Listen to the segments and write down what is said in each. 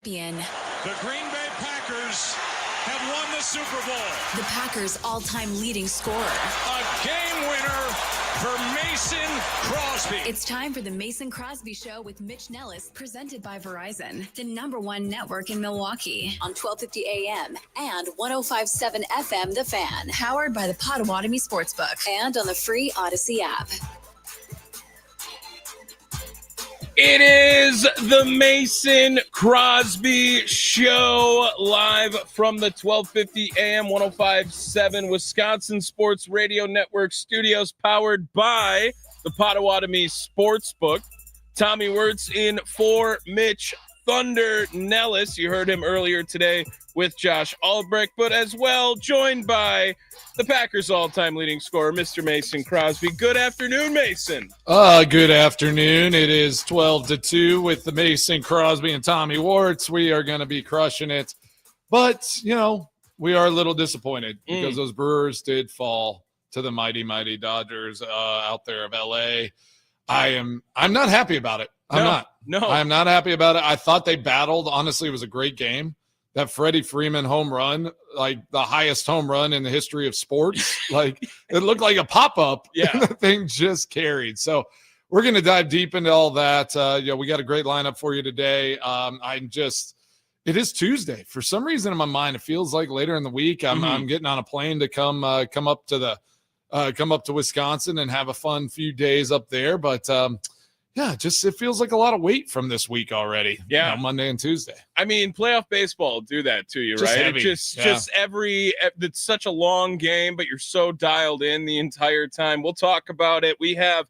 The Green Bay Packers have won the Super Bowl. The Packers' all-time leading scorer. A game winner for Mason Crosby. It's time for the Mason Crosby Show with Mitch Nellis, presented by Verizon, the #1 network in Milwaukee, on 1250 AM and 105.7 FM The Fan, powered by the Potawatomi Sportsbook, and on the free Odyssey app. It is the Mason Crosby Show, live from the 1250 AM 105.7 Wisconsin Sports Radio Network studios, powered by the Potawatomi Sportsbook. Tommy Wirtz in for Mitch Thunder Nellis. You heard him earlier today with Josh Albrecht, but as well joined by the Packers' all-time leading scorer, Mr. Mason Crosby. Good afternoon, Mason. Good afternoon. It is 12-2 with the Mason Crosby and Tommy Wirtz. We are going to be crushing it. But, we are a little disappointed because those Brewers did fall to the mighty, mighty Dodgers out there of L.A. I'm not happy about it. I'm not happy about it. I thought they battled. Honestly, it was a great game. That Freddie Freeman home run, like the highest home run in the history of sports, like it looked like a pop-up. Yeah. And the thing just carried. So we're going to dive deep into all that. We got a great lineup for you today. It is Tuesday. For some reason in my mind, it feels like later in the week. I'm getting on a plane to come up to Wisconsin and have a fun few days up there. But it feels like a lot of weight from this week already. Yeah, Monday and Tuesday. I mean, playoff baseball will do that to you, just right? Heavy. It's such a long game, but you're so dialed in the entire time. We'll talk about it. We have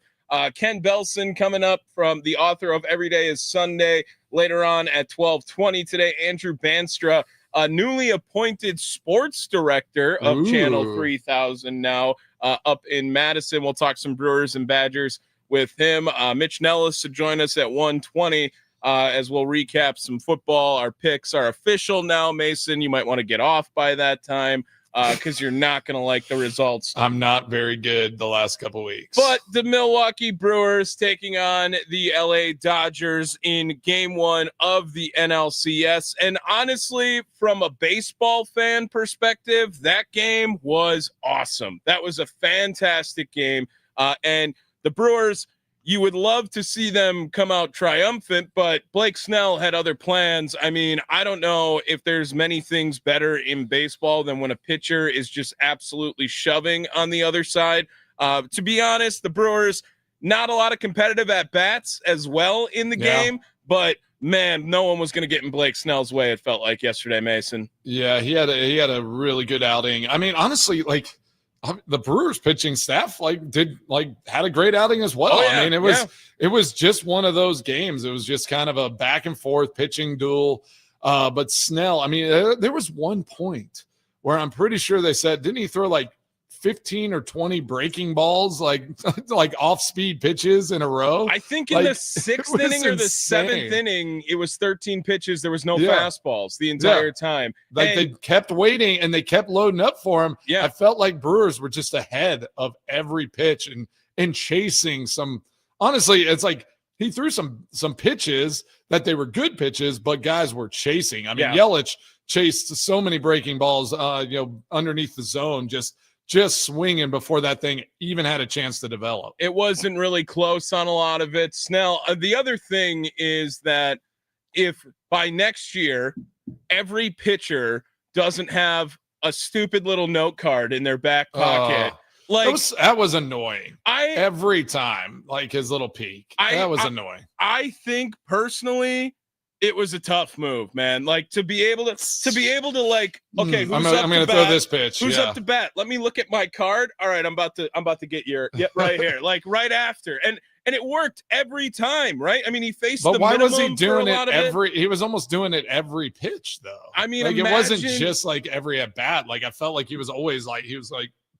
Ken Belson coming up, from the author of Every Day is Sunday, later on at 12:20 today. Andrew Bandstra, newly appointed sports director of Channel 3000 now, up in Madison. We'll talk some Brewers and Badgers with him. Mitch Nellis to join us at 1:20 as we'll recap some football. Our picks are official now. Mason, you might want to get off by that time because you're not going to like the results. I'm not very good the last couple weeks. But the Milwaukee Brewers taking on the LA Dodgers in game 1 of the NLCS. And honestly, from a baseball fan perspective, that game was awesome. That was a fantastic game. And the Brewers, you would love to see them come out triumphant, but Blake Snell had other plans. I mean, I don't know if there's many things better in baseball than when a pitcher is just absolutely shoving on the other side. To be honest, the Brewers, not a lot of competitive at-bats as well in the game, but man, no one was going to get in Blake Snell's way, it felt like yesterday, Mason. Yeah, he had a really good outing. I mean, honestly, the Brewers pitching staff had a great outing as well. Oh, yeah, I mean, it was just one of those games. It was just kind of a back and forth pitching duel. But Snell, I mean, there was one point where I'm pretty sure they said, didn't he throw 15 or 20 breaking balls, like off-speed pitches in a row? I think in the 6th inning or the 7th inning, it was 13 pitches. There was no fastballs the entire time. They kept waiting and they kept loading up for him. Yeah. I felt like Brewers were just ahead of every pitch and chasing some. Honestly, it's like he threw some pitches that they were good pitches, but guys were chasing. I mean, Yelich chased so many breaking balls, underneath the zone, just swinging before that thing even had a chance to develop. It wasn't really close on a lot of it. Snell, the other thing is that if by next year every pitcher doesn't have a stupid little note card in their back pocket, that was annoying. Every time, his little peek. That was annoying. I think personally, it was a tough move, man. To be able to okay, I'm going to throw this pitch. Who's up to bat? Let me look at my card. All right, I'm about to get your right here, right after, and it worked every time, right? I mean, he faced the minimum. But why was he doing it He was almost doing it every pitch, though. I mean, it wasn't just every at bat. I felt like he was always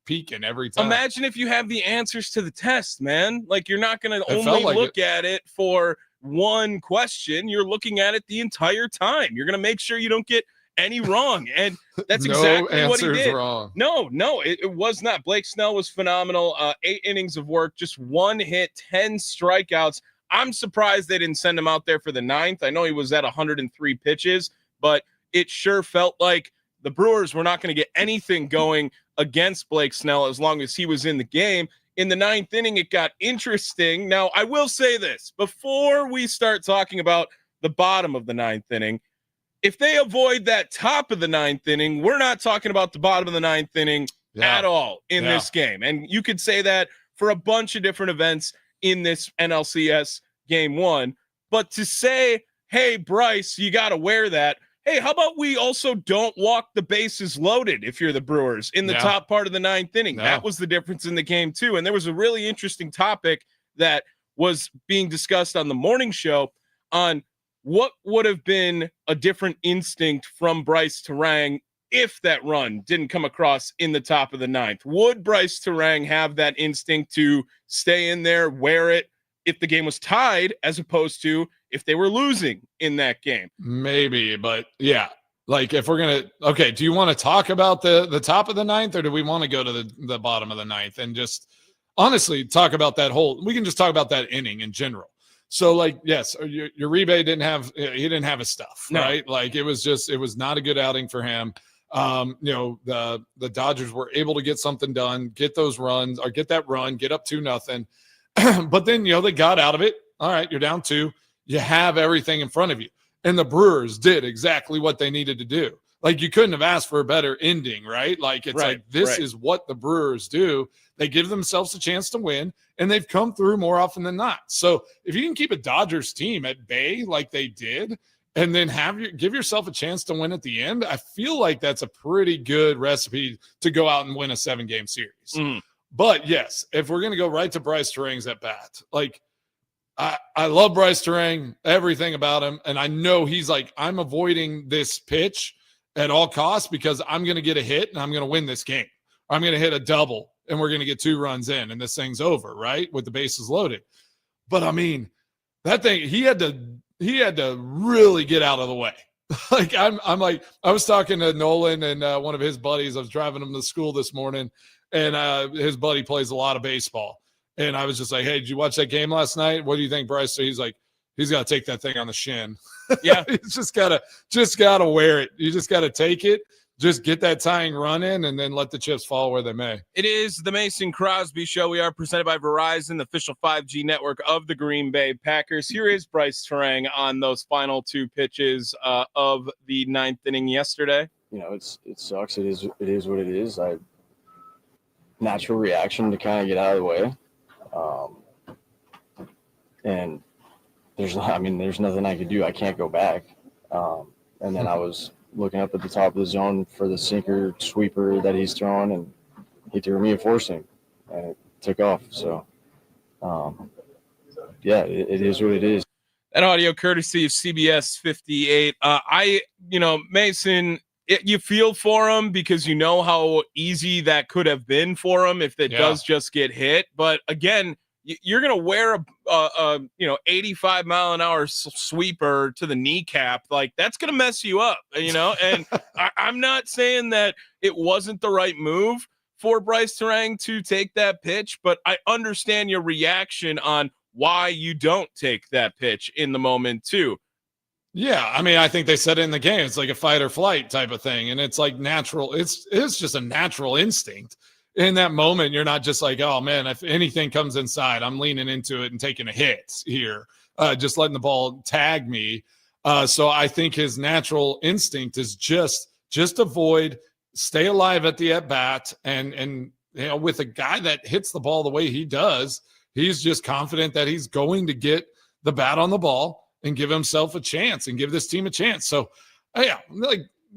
peaking every time. Imagine if you have the answers to the test, man. You're not going to only look at it for one question. You're looking at it the entire time. You're going to make sure you don't get any wrong, and that's exactly what he did. Wrong. No, it was not. Blake Snell was phenomenal. 8 innings of work, just 1 hit, 10 strikeouts. I'm surprised they didn't send him out there for the 9th. I know he was at 103 pitches, but it sure felt like the Brewers were not going to get anything going against Blake Snell as long as he was in the game. In the 9th inning, it got interesting. Now, I will say this, before we start talking about the bottom of the 9th inning, if they avoid that top of the 9th inning, we're not talking about the bottom of the 9th inning at all in this game. And you could say that for a bunch of different events in this NLCS Game 1. But to say, hey, Bryce, you got to wear that. Hey, how about we also don't walk the bases loaded if you're the Brewers in the top part of the 9th inning? That was the difference in the game, too. And there was a really interesting topic that was being discussed on the morning show on what would have been a different instinct from Bryce Terang if that run didn't come across in the top of the 9th. Would Bryce Terang have that instinct to stay in there, wear it, if the game was tied, as opposed to if they were losing in that game? Maybe, but yeah. Like if we're going to, okay, do you want to talk about the top of the 9th, or do we want to go to the bottom of the 9th and just honestly talk about that we can just talk about that inning in general. So like, yes, Uribe didn't have his stuff, right? Like it was not a good outing for him. The Dodgers were able to get something done, get those runs or get that run, get up 2-0. But then, they got out of it. All right, you're down 2. You have everything in front of you. And the Brewers did exactly what they needed to do. Like you couldn't have asked for a better ending, right? Like it's this is what the Brewers do. They give themselves a chance to win, and they've come through more often than not. So if you can keep a Dodgers team at bay like they did, and then give yourself a chance to win at the end, I feel like that's a pretty good recipe to go out and win a 7-game series. But yes, if we're going to go right to Bryce Terang's at bat, like I love Bryce Terang, everything about him. And I know he's like, I'm avoiding this pitch at all costs because I'm going to get a hit and I'm going to win this game. I'm going to hit a double and we're going to get 2 runs in and this thing's over, right? With the bases loaded. But I mean, that thing, he had to really get out of the way. Like I'm like, I was talking to Nolan and one of his buddies. I was driving him to school this morning, and his buddy plays a lot of baseball. And I was just like, hey, did you watch that game last night? What do you think, Bryce? So he's like, he's got to take that thing on the shin. Yeah. He's just gotta wear it. You just got to take it. Just get that tying run in and then let the chips fall where they may. It is the Mason Crosby Show. We are presented by Verizon, the official 5G network of the Green Bay Packers. Here is Bryce Terang on those final 2 pitches of the 9th inning yesterday. It sucks. It is what it is. Natural reaction to kind of get out of the way. And there's nothing I could do. I can't go back. And then I was looking up at the top of the zone for the sinker sweeper that he's throwing, and he threw me a 4-seam, and it took off. So, it is what it is. That audio courtesy of CBS 58. Mason, you feel for him because you know how easy that could have been for him if it does just get hit. But again, you're going to wear a 85 mile an hour sweeper to the kneecap. Like that's going to mess you up, and I'm not saying that it wasn't the right move for Bryce Terang to take that pitch, but I understand your reaction on why you don't take that pitch in the moment too. Yeah, I mean, I think they said it in the game. It's like a fight or flight type of thing, and it's like natural. It's just a natural instinct. In that moment, you're not just like, oh, man, if anything comes inside, I'm leaning into it and taking a hit here, just letting the ball tag me. So I think his natural instinct is just avoid, stay alive at the at-bat, and with a guy that hits the ball the way he does, he's just confident that he's going to get the bat on the ball and give himself a chance and give this team a chance. So,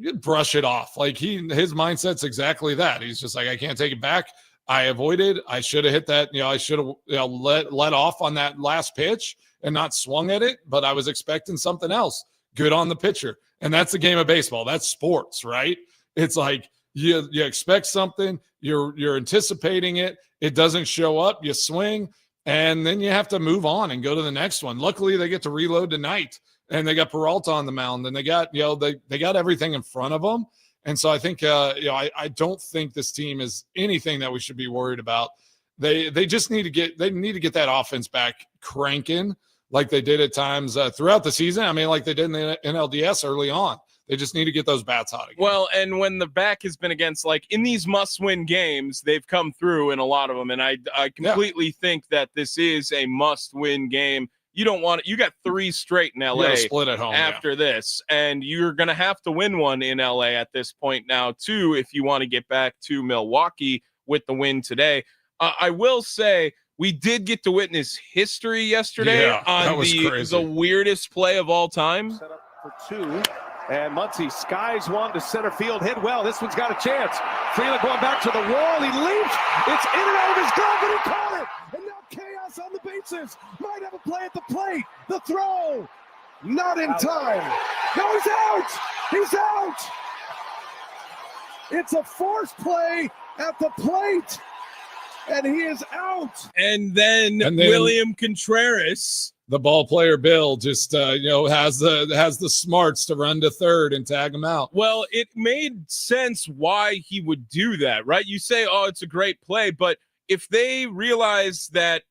you brush it off. Like his mindset's exactly that. He's just like, I can't take it back. I avoided. I should have hit that. I should have let off on that last pitch and not swung at it. But I was expecting something else. Good on the pitcher. And that's the game of baseball. That's sports, right? It's like you expect something. You're anticipating it. It doesn't show up. You swing, and then you have to move on and go to the next one. Luckily, they get to reload tonight. And they got Peralta on the mound, and they got, they got everything in front of them. And so I think, I don't think this team is anything that we should be worried about. They just need to get that offense back cranking. like they did at times throughout the season. I mean, like they did in the NLDS early on. They just need to get those bats hot again. Well, and when the back has been against, like in these must-win games, they've come through in a lot of them. And I completely think that this is a must-win game. You don't want it. You got 3 straight in LA split at home after this, and you're going to have to win one in LA at this point now, too, if you want to get back to Milwaukee with the win today. I will say we did get to witness history yesterday on the weirdest play of all time. Set up for 2. And Muncy skies one to center field, hit well. This one's got a chance. Freeland going back to the wall. He leaps. It's in and out of his glove, but he caught it. And now chaos on the bases. Might have a play at the plate. The throw. Not in time. No, he's out. He's out. It's a forced play at the plate. And he is out. And then William Contreras, the ball player Bill, just has the smarts to run to third and tag him out. Well, it made sense why he would do that, right? You say, "Oh, it's a great play," but if they realize that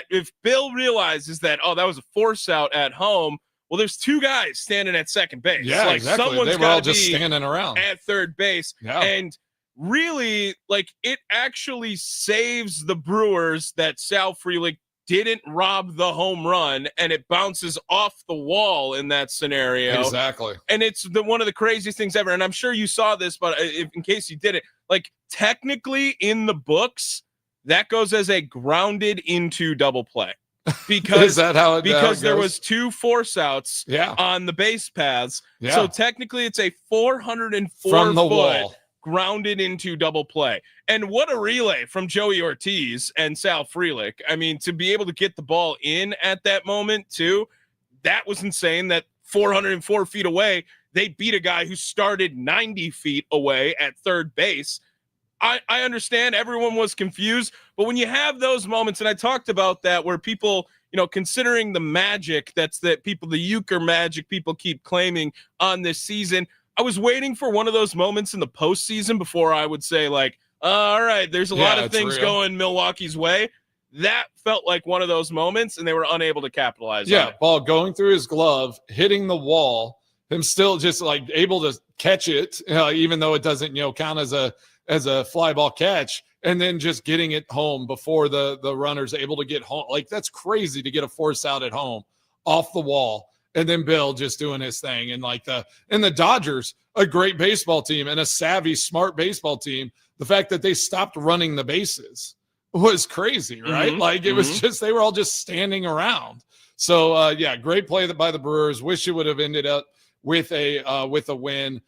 if Bill realizes that, oh, that was a force out at home, well, there's 2 guys standing at second base. Yeah, like exactly. Someone's they were all gotta just be standing around at third base, and really, like, it actually saves the Brewers that Sal Frelick didn't rob the home run, and it bounces off the wall in that scenario. Exactly. And it's one of the craziest things ever. And I'm sure you saw this, but in case you didn't, like, technically in the books, that goes as a grounded into double play. Because is that how it because there goes? was 2 force outs on the base paths. Yeah. So technically it's a 404 from the foot wall grounded into double play. And what a relay from Joey Ortiz and Sal Frelick. I mean, to be able to get the ball in at that moment too, that was insane. That 404 feet away, they beat a guy who started 90 feet away at third base. I understand everyone was confused, but when you have those moments, and I talked about that, where people, considering the magic the euchre magic people keep claiming on this season, I was waiting for one of those moments in the postseason before I would say, like, all right, there's a lot of things going Milwaukee's way. That felt like one of those moments, and they were unable to capitalize on it. Ball going through his glove, hitting the wall, him still just like able to catch it, even though it doesn't, count as a fly ball catch, and then just getting it home before the runner's able to get home. Like, that's crazy to get a force out at home off the wall. And then Bill just doing his thing. And the Dodgers, a great baseball team and a savvy, smart baseball team. The fact that they stopped running the bases was crazy, right? Like, it was just, they were all just standing around. So great play by the Brewers. Wish it would have ended up with a win.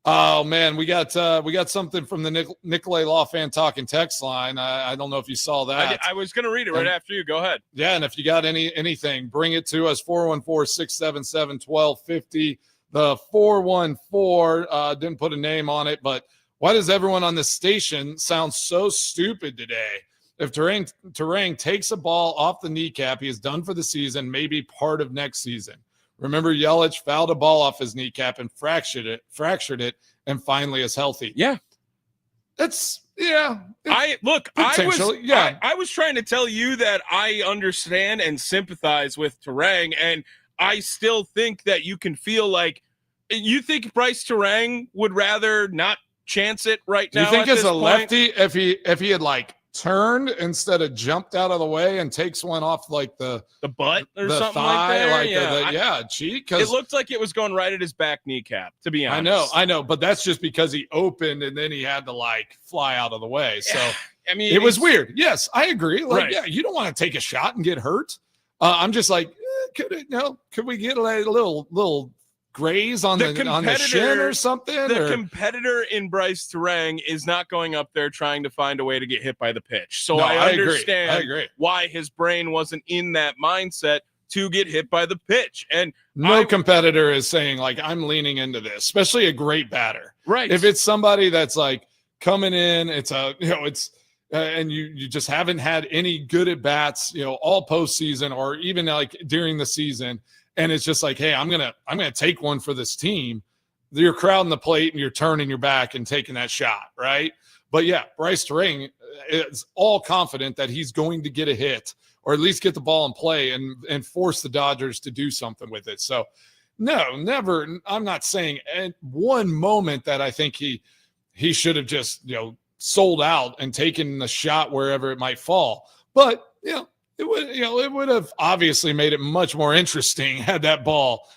Oh man, we got something from the Nicolay Law Fan Talking text line. I don't know if you saw that. I was going to read it right after you. Go ahead. Yeah, and if you got anything, bring it to us. 414-677-1250. The 414 didn't put a name on it, but why does everyone on the station sound so stupid today? If Terang takes a ball off the kneecap, he is done for the season, maybe part of next season. Remember, Yelich fouled a ball off his kneecap and fractured it, and finally is healthy. Yeah. I was trying to tell you that I understand and sympathize with Terang, and I still think that you can feel like you think Bryce Terang would rather not chance it right now. Do you think as a lefty, if he had like turned instead of jumped out of the way and takes one off like the butt or the something thigh, like that? Cheek. It looked like it was going right at his back kneecap, to be honest. I know, but that's just because he opened and then he had to like fly out of the way. So I mean, it was weird. Yes, I agree. Like, right. You don't want to take a shot and get hurt. I'm just like, could we get a little graze on the shin or something? The competitor in Bryce Terang is not going up there trying to find a way to get hit by the pitch. So I understand why his brain wasn't in that mindset to get hit by the pitch. And no competitor is saying like, I'm leaning into this, especially a great batter. Right. If it's somebody that's like coming in, and you just haven't had any good at bats, all postseason or even like during the season. And it's just like, hey, I'm gonna take one for this team. You're crowding the plate and you're turning your back and taking that shot, right? But yeah, Bryce Terang is all confident that he's going to get a hit or at least get the ball in play and force the Dodgers to do something with it. So no, never. I'm not saying at one moment that I think he should have just, sold out and taken the shot wherever it might fall. But, it would have obviously made it much more interesting had that ball,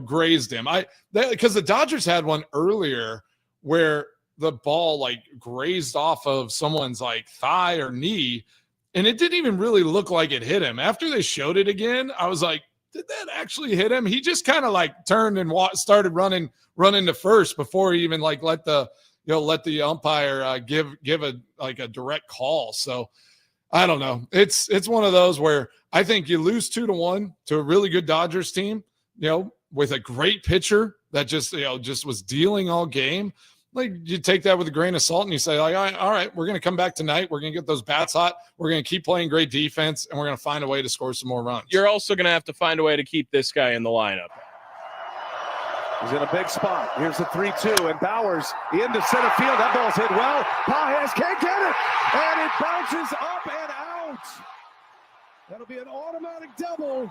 grazed him. Because the Dodgers had one earlier where the ball like grazed off of someone's like thigh or knee, and it didn't even really look like it hit him. After they showed it again, I was like, did that actually hit him? He just kind of like turned and started running to first before he even like let the umpire give a direct call. So I don't know. It's one of those where I think you lose 2-1 to a really good Dodgers team, with a great pitcher that just was dealing all game. Like, you take that with a grain of salt and you say, like, all right, we're going to come back tonight. We're going to get those bats hot. We're going to keep playing great defense, and we're going to find a way to score some more runs. You're also going to have to find a way to keep this guy in the lineup. He's in a big spot. Here's the 3-2, and Bowers into center field. That ball's hit well. Pages can't get it, and it bounces up and out. That'll be an automatic double.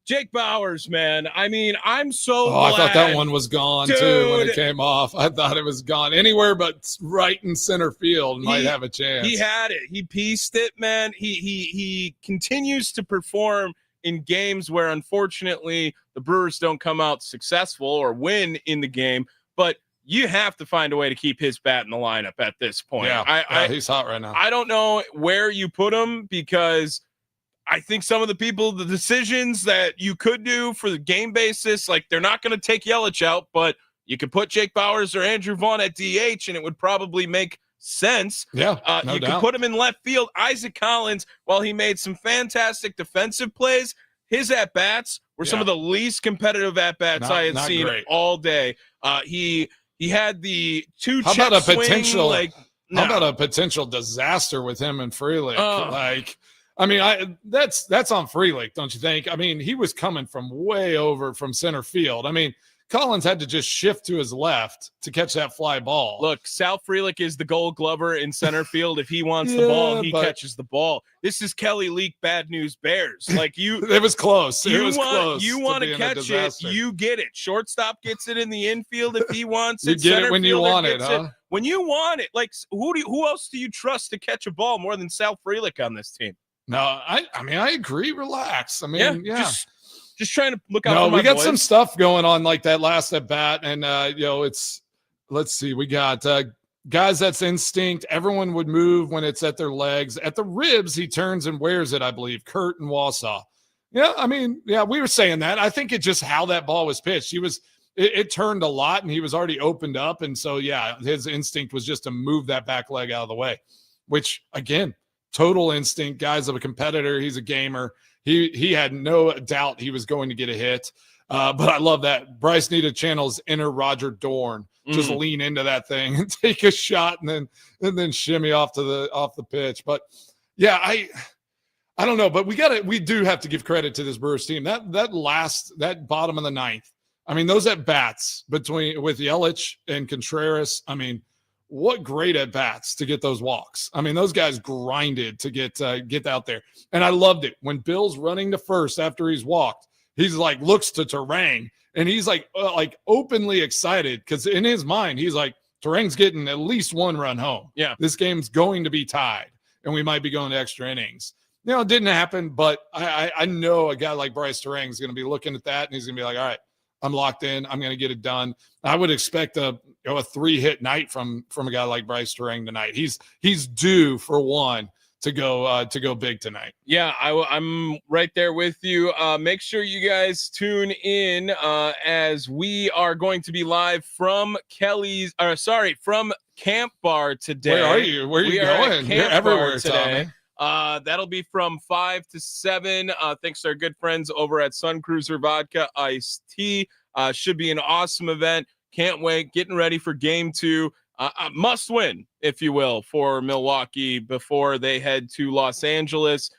Jake Bowers, man. I mean, I'm so glad. I thought that one was gone, Dude. too, when it came off. I thought it was gone. Anywhere but right in center field might have a chance. He had it. He pieced it, man. He continues to perform in games where, unfortunately, the Brewers don't come out successful or win in the game. But you have to find a way to keep his bat in the lineup at this point. Yeah, he's hot right now. I don't know where you put him, because I think some of the decisions that you could do for the game basis, like, they're not going to take Yelich out, but you could put Jake Bowers or Andrew Vaughn at DH, and it would probably make sense. Yeah, you could put him in left field. Isaac Collins, while he made some fantastic defensive plays, his at-bats were some of the least competitive at-bats I had seen all day. He had the two how check about a swing, potential no. How about a potential disaster with him and Frelick? That's on Frelick, don't you think? I mean, he was coming from way over from center field. I mean, Collins had to just shift to his left to catch that fly ball. Look, Sal Frelick is the Gold Glover in center field. If he wants the ball, he catches the ball. This is Kelly Leak Bad News Bears. Like, it was close. You want to catch it, you get it. Shortstop gets it in the infield if he wants it. You get it when you want it, huh? When you want it. Like, who else do you trust to catch a ball more than Sal Frelick on this team? No, I agree. Relax. I mean, yeah. Just trying to look out. No, for my we got boys. some stuff going on like that last at bat, and let's see, we got guys that's instinct. Everyone would move when it's at their legs. At the ribs, he turns and wears it, I believe. Kurt and Wausau. Yeah, I mean, yeah, we were saying that. I think it just how that ball was pitched. It turned a lot, and he was already opened up, and so yeah, his instinct was just to move that back leg out of the way, which again, total instinct. Guy's of a competitor. He's a gamer. He had no doubt he was going to get a hit. But I love that. Bryce needed to channel his inner Roger Dorn. Just lean into that thing and take a shot and then shimmy off the pitch. But yeah, I don't know. But we do have to give credit to this Brewers team. That bottom of the ninth. I mean, those at bats with Yelich and Contreras. I mean, what great at bats to get those walks. I mean, those guys grinded to get out there. And I loved it when Bill's running to first after he's walked. He's like, looks to Terang and he's like openly excited. Cause in his mind, he's like, Terang's getting at least one run home. Yeah. This game's going to be tied and we might be going to extra innings. It didn't happen, but I know a guy like Bryce Terang is going to be looking at that and he's going to be like, all right, I'm locked in. I'm going to get it done. I would expect a 3-hit night from a guy like Bryce Terang tonight. He's due for one to go big tonight. Yeah, I'm right there with you. Make sure you guys tune in as we are going to be live from from Camp Bar today. Where are you? Where are you going? You're everywhere today. That'll be from 5 to 7. Thanks to our good friends over at Sun Cruiser Vodka Iced Tea. Should be an awesome event. Can't wait. Getting ready for game 2. Must win, if you will, for Milwaukee before they head to Los Angeles.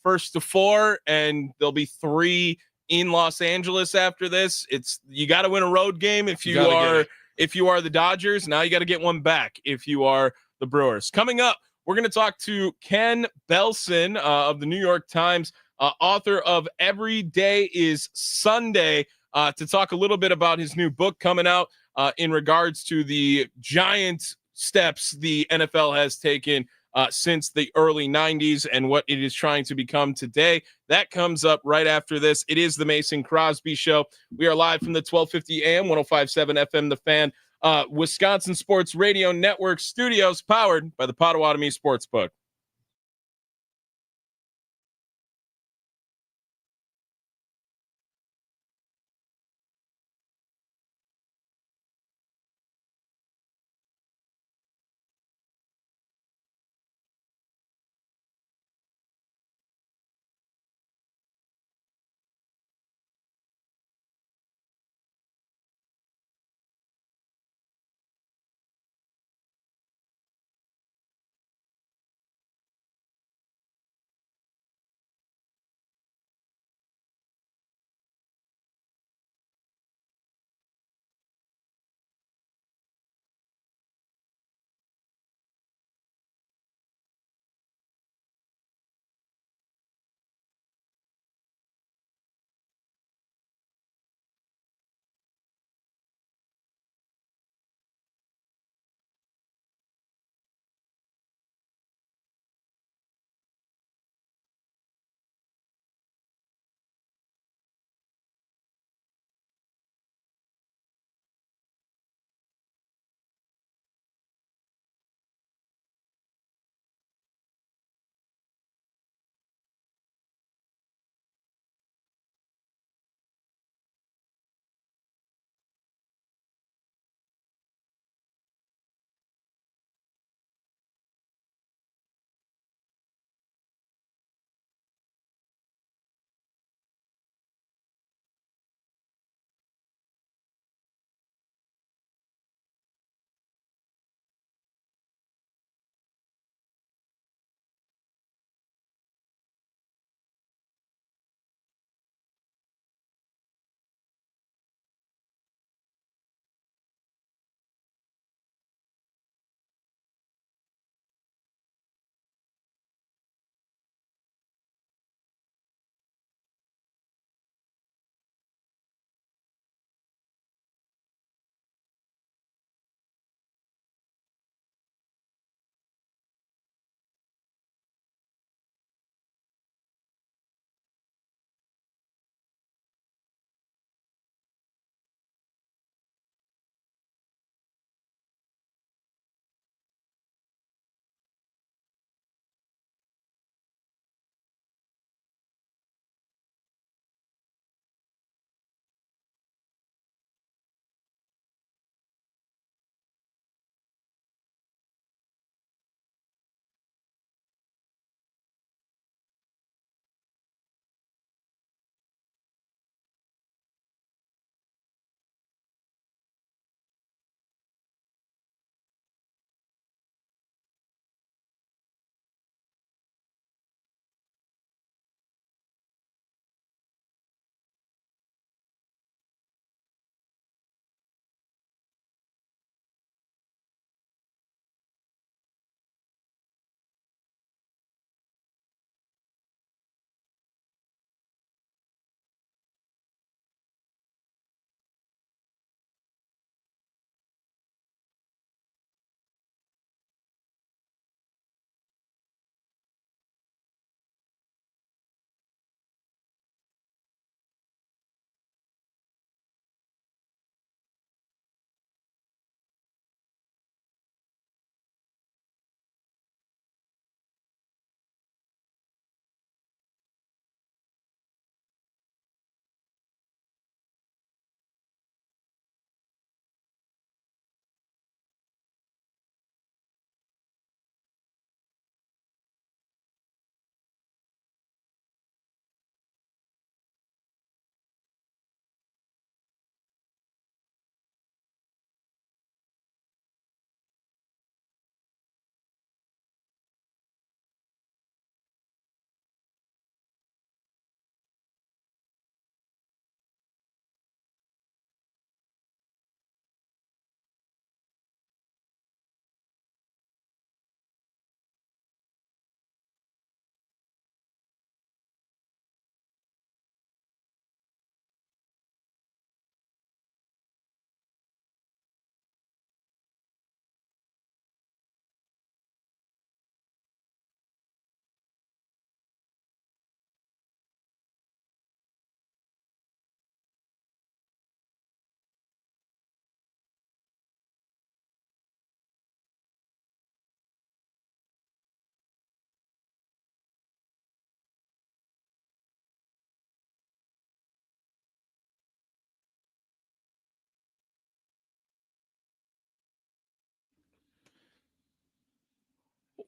First to 4, and there'll be 3 in Los Angeles after this. You got to win a road game if you are the Dodgers. Now you got to get one back if you are the Brewers. Coming up, We're going to talk to Ken Belson of the New York Times, author of Every Day is Sunday, to talk a little bit about his new book coming out in regards to the giant steps the NFL has taken since the early 90s and what it is trying to become today. That comes up right after this. It is the Mason Crosby Show. We are live from the 1250 AM, 105.7 FM, The Fan, Wisconsin Sports Radio Network studios, powered by the Potawatomi Sportsbook.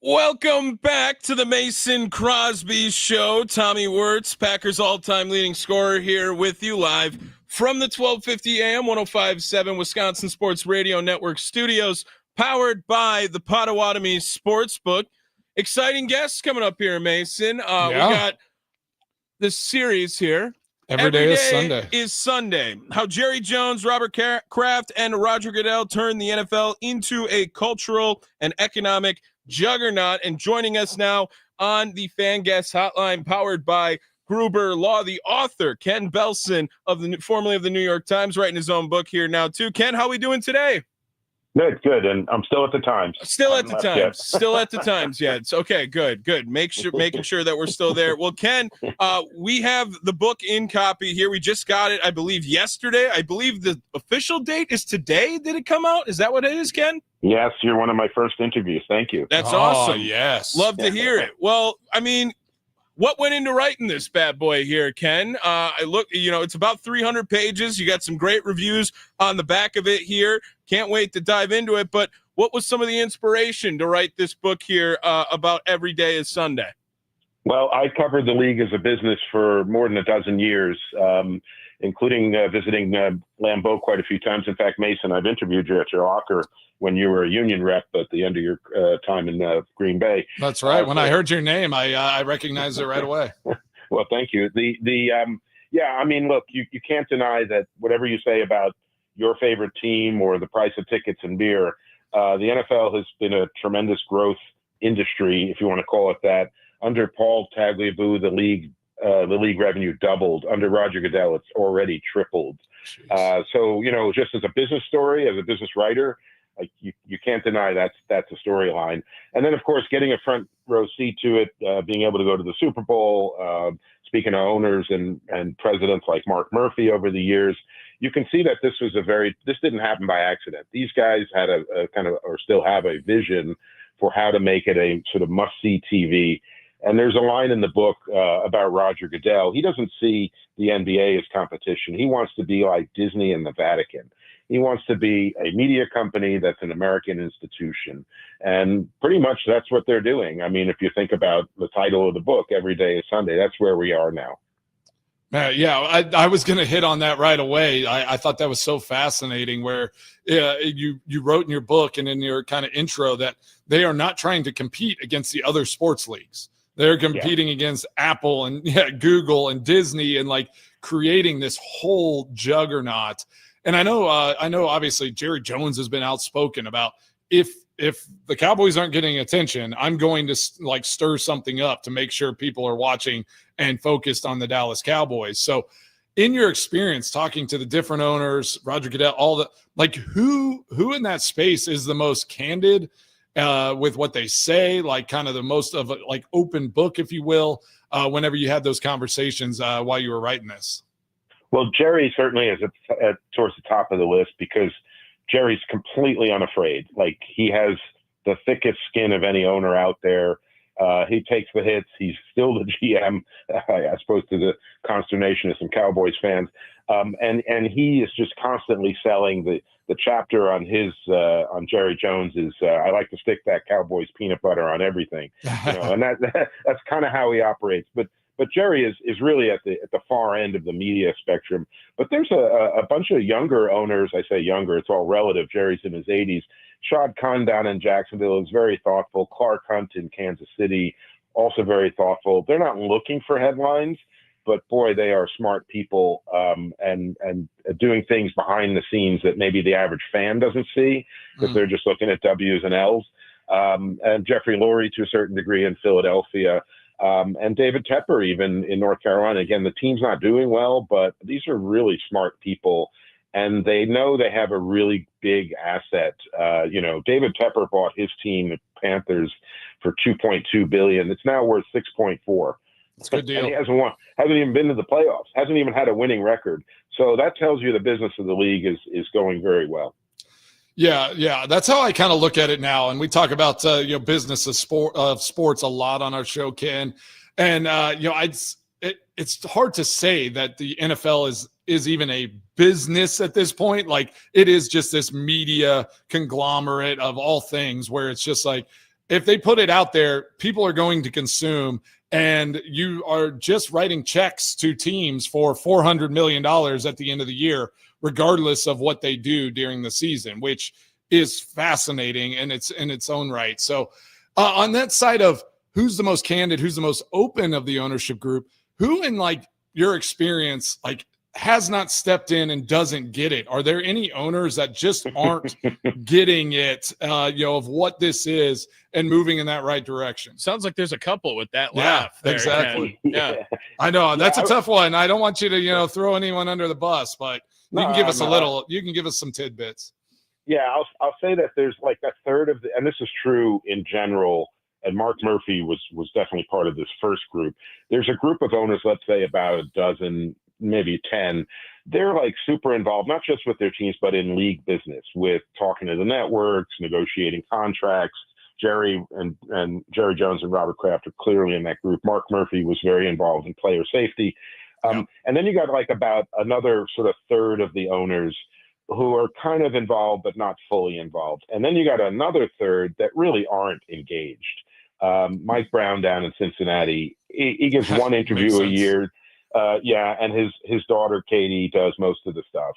Welcome back to the Mason Crosby Show. Tommy Wirtz, Packers all-time leading scorer, here with you live from the 1250 AM 105.7 Wisconsin Sports Radio Network studios, powered by the Potawatomi Sportsbook. Exciting guests coming up here, Mason. We got this series here. Every day is Sunday. How Jerry Jones, Robert Kraft, and Roger Goodell turned the NFL into a cultural and economic juggernaut. And joining us now on the Fan Guest Hotline, powered by Gruber Law, the author, Ken Belson, formerly of the New York Times, writing his own book here now too. Ken, how are we doing today? Good. And I'm still at the Times. Still at the Times. Yeah. It's okay. Good. Making sure that we're still there. Well, Ken, we have the book in copy here. We just got it, I believe, yesterday. I believe the official date is today. Did it come out? Is that what it is, Ken? Yes, you're one of my first interviews. Thank you. That's awesome. Yes. Love to hear it. Well, I mean, what went into writing this bad boy here, Ken? I look, it's about 300 pages. You got some great reviews on the back of it here. Can't wait to dive into it. But what was some of the inspiration to write this book here about every day is Sunday? Well, I covered the league as a business for more than a dozen years, including visiting Lambeau quite a few times. In fact, Mason, I've interviewed you at your locker when you were a union rep at the end of your time in Green Bay. That's right. When I heard your name, I recognized it right away. Well, thank you. I mean, look, you can't deny that whatever you say about your favorite team or the price of tickets and beer, the NFL has been a tremendous growth industry, if you want to call it that. Under Paul Tagliabue, the league revenue doubled. Under Roger Goodell, it's already tripled. So, just as a business story, as a business writer, like you can't deny that's a storyline. And then, of course, getting a front row seat to it, being able to go to the Super Bowl, speaking to owners and presidents like Mark Murphy over the years, you can see that this didn't happen by accident. These guys had a kind of, or still have a vision for how to make it a sort of must-see TV. And there's a line in the book about Roger Goodell. He doesn't see the NBA as competition. He wants to be like Disney and the Vatican. He wants to be a media company that's an American institution. And pretty much that's what they're doing. I mean, if you think about the title of the book, Every Day is Sunday, that's where we are now. I was going to hit on that right away. I thought that was so fascinating where you wrote in your book and in your kind of intro that they are not trying to compete against the other sports leagues. They're competing against Apple and Google and Disney and like creating this whole juggernaut. And I know obviously Jerry Jones has been outspoken about if the Cowboys aren't getting attention, I'm going to like stir something up to make sure people are watching and focused on the Dallas Cowboys. So in your experience talking to the different owners, Roger Goodell, all the like who in that space is the most candid with what they say, like kind of the most of a like open book, if you will, whenever you had those conversations while you were writing this? Well, Jerry certainly is towards the top of the list because Jerry's completely unafraid. Like he has the thickest skin of any owner out there. He takes the hits. He's still the GM, I suppose, to the consternation of some Cowboys fans. And he is just constantly selling the chapter on on Jerry Jones is I like to stick that Cowboys peanut butter on everything, and that's kind of how he operates. But Jerry is really at the far end of the media spectrum. But there's a bunch of younger owners. I say younger, it's all relative. Jerry's in his 80s. Shad Khan down in Jacksonville is very thoughtful. Clark Hunt in Kansas City, also very thoughtful. They're not looking for headlines, but boy, they are smart people and doing things behind the scenes that maybe the average fan doesn't see because they're just looking at W's and L's. And Jeffrey Lurie to a certain degree in Philadelphia. And David Tepper, even in North Carolina. Again, the team's not doing well, but these are really smart people, and they know they have a really big asset. David Tepper bought his team, the Panthers, for $2.2 billion. It's now worth $6.4. It's a good deal. And he hasn't even been to the playoffs, hasn't even had a winning record. So that tells you the business of the league is going very well. Yeah, that's how I kind of look at it now. And we talk about business of sports a lot on our show, Ken. And it's hard to say that the NFL is even a business at this point. Like it is just this media conglomerate of all things where it's just like if they put it out there, people are going to consume, and you are just writing checks to teams for $400 million at the end of the year, regardless of what they do during the season, which is fascinating in its own right. So on that side of who's the most candid, who's the most open of the ownership group, who in like your experience, like has not stepped in and doesn't get it? Are there any owners that just aren't getting it, of what this is and moving in that right direction? Sounds like there's a couple with that laugh. There, exactly. Yeah. I know that's a tough one. I don't want you to, throw anyone under the bus, but you can give us you can give us some tidbits. Yeah, I'll say that there's like a third of and this is true in general, and Mark Murphy was definitely part of this first group. There's a group of owners, let's say about a dozen, maybe 10. They're like super involved, not just with their teams, but in league business, with talking to the networks, negotiating contracts. Jerry Jones and Robert Kraft are clearly in that group. Mark Murphy was very involved in player safety. And then you got like about another sort of third of the owners who are kind of involved, but not fully involved. And then you got another third that really aren't engaged. Mike Brown down in Cincinnati, he gives one interview a year. And his daughter, Katie, does most of the stuff.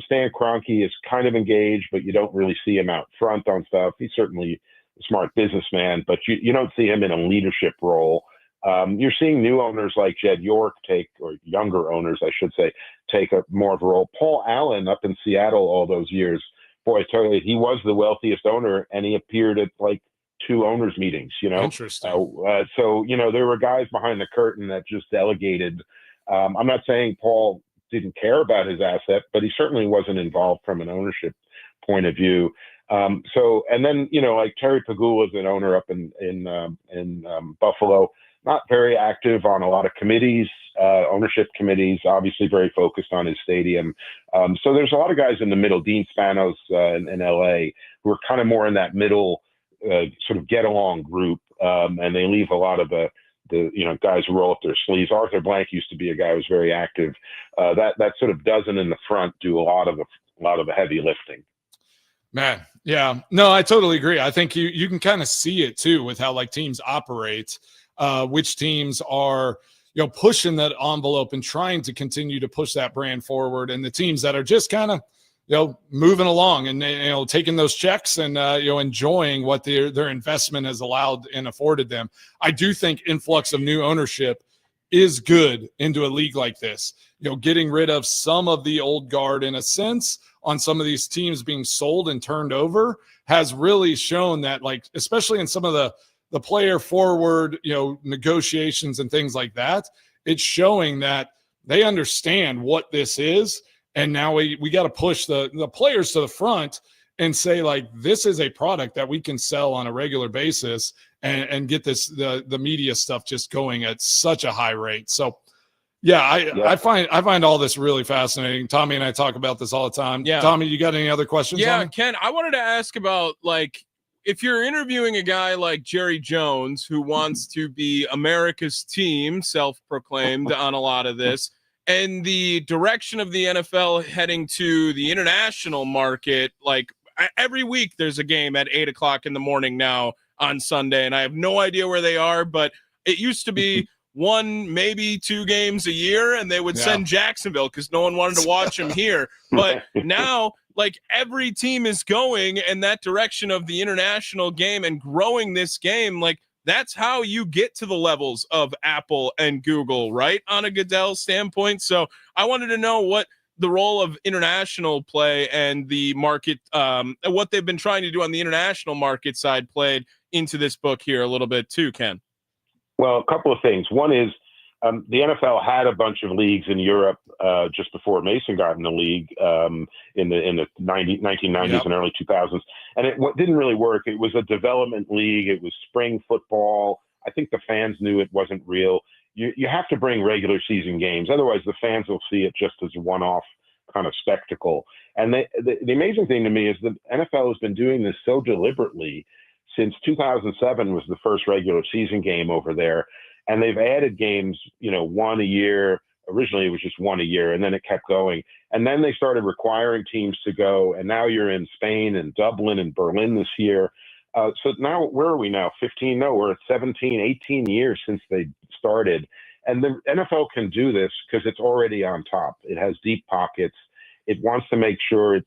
Stan Kroenke is kind of engaged, but you don't really see him out front on stuff. He's certainly a smart businessman, but you don't see him in a leadership role. You're seeing new owners like Jed York or younger owners, I should say, take a more of a role. Paul Allen up in Seattle all those years, boy, I tell you, he was the wealthiest owner, and he appeared at like 2 owners meetings, Interesting. So, there were guys behind the curtain that just delegated. I'm not saying Paul didn't care about his asset, but he certainly wasn't involved from an ownership point of view. And then, like Terry Pagula is an owner up in Buffalo, not very active on a lot of committees, ownership committees, obviously very focused on his stadium. So there's a lot of guys in the middle, Dean Spanos in LA, who are kind of more in that middle sort of get along group. And they leave a lot of the guys who roll up their sleeves. Arthur Blank used to be a guy who was very active. That sort of dozen in the front do a lot of the heavy lifting. Man, yeah, no, I totally agree. I think you can kind of see it too with how like teams operate, which teams are pushing that envelope and trying to continue to push that brand forward, and the teams that are just kind of moving along and taking those checks and enjoying what their investment has allowed and afforded them. I do think influx of new ownership is good into a league like this. Getting rid of some of the old guard in a sense on some of these teams being sold and turned over has really shown that, like, especially in some of the player forward, negotiations and things like that, it's showing that they understand what this is. And now we got to push the players to the front and say, like, this is a product that we can sell on a regular basis and get the media stuff just going at such a high rate. So I find all this really fascinating. Tommy and I talk about this all the time. Yeah. Tommy, you got any other questions? Yeah, Ken, I wanted to ask about, like, if you're interviewing a guy like Jerry Jones, who wants to be America's team, self-proclaimed on a lot of this, and the direction of the NFL heading to the international market, like every week there's a game at 8:00 in the morning now on Sunday, and I have no idea where they are, but it used to be 1, maybe 2 games a year, and they would send Jacksonville because no one wanted to watch them here. But now, like, every team is going in that direction of the international game and growing this game. Like, that's how you get to the levels of Apple and Google, right? On a Goodell standpoint. So I wanted to know what the role of international play and the market, what they've been trying to do on the international market side played into this book here a little bit too, Ken. Well, a couple of things. One is the NFL had a bunch of leagues in Europe just before Mason got in the league in the 1990s and early 2000s. And it didn't really work. It was a development league. It was spring football. I think the fans knew it wasn't real. You have to bring regular season games. Otherwise, the fans will see it just as a one-off kind of spectacle. And the amazing thing to me is the NFL has been doing this so deliberately since 2007 was the first regular season game over there. And they've added games, 1 a year. Originally, it was just 1 a year, and then it kept going. And then they started requiring teams to go. And now you're in Spain and Dublin and Berlin this year. So now, where are we now? 15? No, we're at 17, 18 years since they started. And the NFL can do this because it's already on top. It has deep pockets. It wants to make sure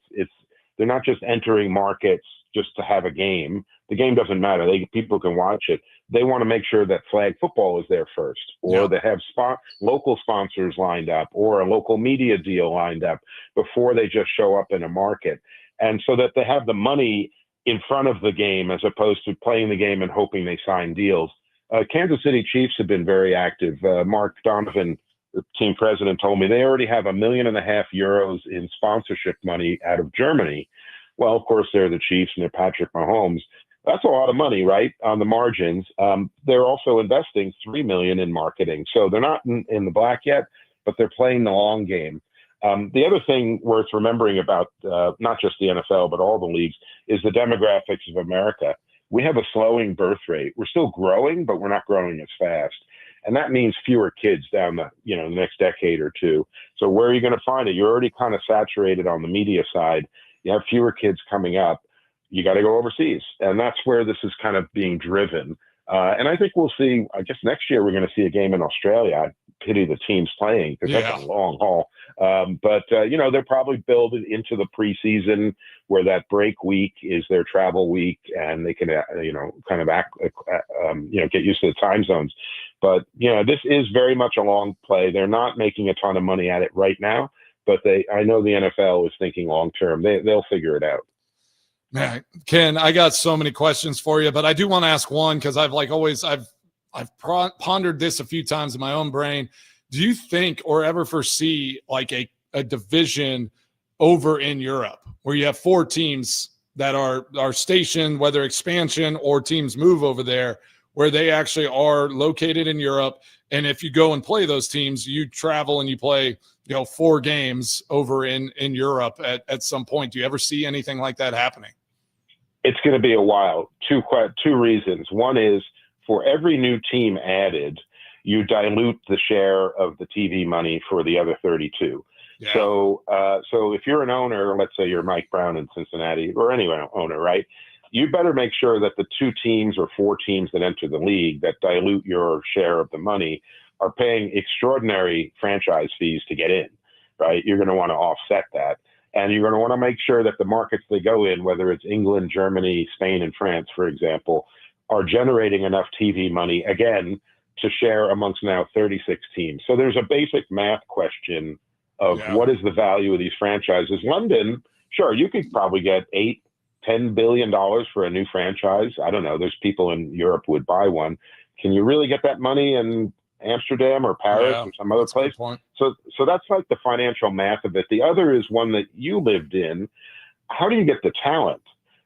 they're not just entering markets just to have a game. The game doesn't matter. People can watch it. They want to make sure that flag football is there first, or they have local sponsors lined up, or a local media deal lined up before they just show up in a market. And so that they have the money in front of the game as opposed to playing the game and hoping they sign deals. Kansas City Chiefs have been very active. Mark Donovan, the team president, told me they already have €1.5 million in sponsorship money out of Germany. Well, of course, they're the Chiefs and they're Patrick Mahomes. That's a lot of money, right, on the margins. They're also investing $3 million in marketing. So they're not in the black yet, but they're playing the long game. The other thing worth remembering about not just the NFL, but all the leagues, is the demographics of America. We have a slowing birth rate. We're still growing, but we're not growing as fast. And that means fewer kids down the next decade or two. So where are you going to find it? You're already kind of saturated on the media side. You have fewer kids coming up. You got to go overseas. And that's where this is kind of being driven. And I think we'll see, I guess next year we're going to see a game in Australia. I pity the teams playing because that's a long haul. But they're probably building into the preseason where that break week is their travel week and they can, kind of get used to the time zones. But, this is very much a long play. They're not making a ton of money at it right now, but I know the NFL is thinking long term. They'll figure it out. Man, Ken, I got so many questions for you, but I do want to ask one because I've pondered this a few times in my own brain. Do you think or ever foresee like a division over in Europe where you have 4 teams that are stationed, whether expansion or teams move over there, where they actually are located in Europe? And if you go and play those teams, you travel and you play 4 games over in Europe at some point. Do you ever see anything like that happening? It's going to be a while. Two reasons. One is for every new team added, you dilute the share of the TV money for the other 32. Yeah. So if you're an owner, let's say you're Mike Brown in Cincinnati or any owner, right? You better make sure that the 2 teams or 4 teams that enter the league that dilute your share of the money are paying extraordinary franchise fees to get in, right? You're going to want to offset that. And you're going to want to make sure that the markets they go in, whether it's England, Germany, Spain, and France, for example, are generating enough TV money, again, to share amongst now 36 teams. So there's a basic math question of what is the value of these franchises. London, sure, you could probably get $8-10 billion for a new franchise. I don't know. There's people in Europe who would buy one. Can you really get that money in Amsterdam or Paris or some other place? So that's like the financial math of it. The other is one that you lived in. How do you get the talent,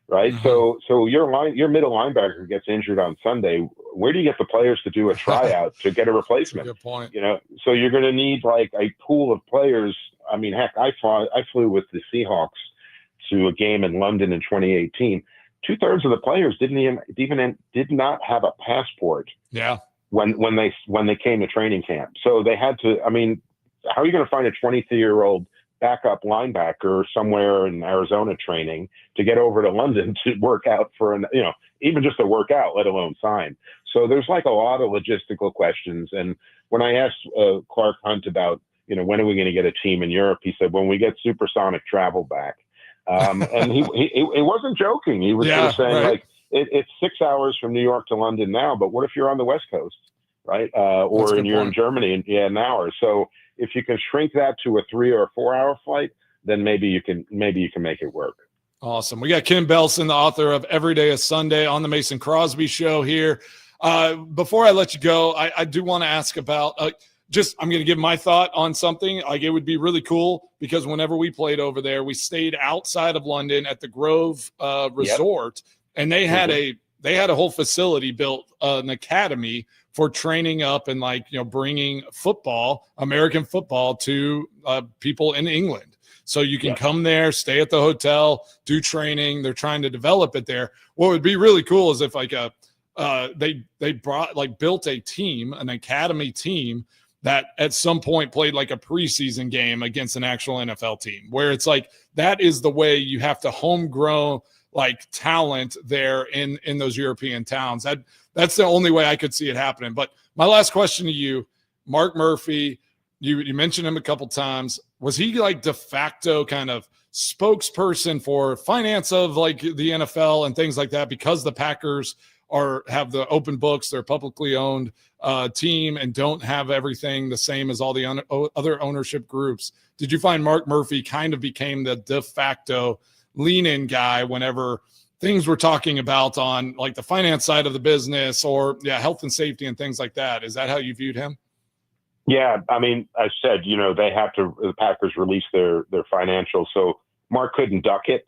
right? Mm-hmm. So your middle linebacker gets injured on Sunday. Where do you get the players to do a tryout to get a replacement? Good point. So you're going to need like a pool of players. I mean, heck, I flew with the Seahawks to a game in London in 2018. 2/3 of the players did not have a passport. Yeah. When they came to training camp. So they had to, I mean, how are you going to find a 23-year-old backup linebacker somewhere in Arizona training to get over to London to work out for even just to work out, let alone sign? So there's like a lot of logistical questions. And when I asked Clark Hunt about, when are we going to get a team in Europe, he said, when we get supersonic travel back. And he wasn't joking. He was sort of saying like, it's 6 hours from New York to London now, but what if you're on the West Coast, right? Or you're in Germany an hour. So if you can shrink that to a 3 or 4 hour flight, then maybe you can make it work. Awesome. We got Ken Belson, the author of Every Day is Sunday, on the Mason Crosby Show here. Before I let you go, I do want to ask about I'm going to give my thought on something. Like, it would be really cool because whenever we played over there, we stayed outside of London at the Grove Resort. Yep. And they had a whole facility built, an academy for training up and bringing American football to people in England. So you can come there, stay at the hotel, do training. They're trying to develop it there. What would be really cool is if they built a team, an academy team that at some point played like a preseason game against an actual NFL team, where it's like that is the way you have to homegrown like talent there in those European towns. That's the only way I could see it happening. But my last question to you, Mark Murphy, you mentioned him a couple times. Was he like de facto kind of spokesperson for finance of like the NFL and things like that, because the Packers have the open books, they're publicly owned team and don't have everything the same as all the other ownership groups? Did you find Mark Murphy kind of became the de facto lean-in guy whenever things we're talking about on like the finance side of the business or health and safety and things like that? Is that how you viewed him? Yeah, I mean, I said, the Packers release their financials, so Mark couldn't duck it.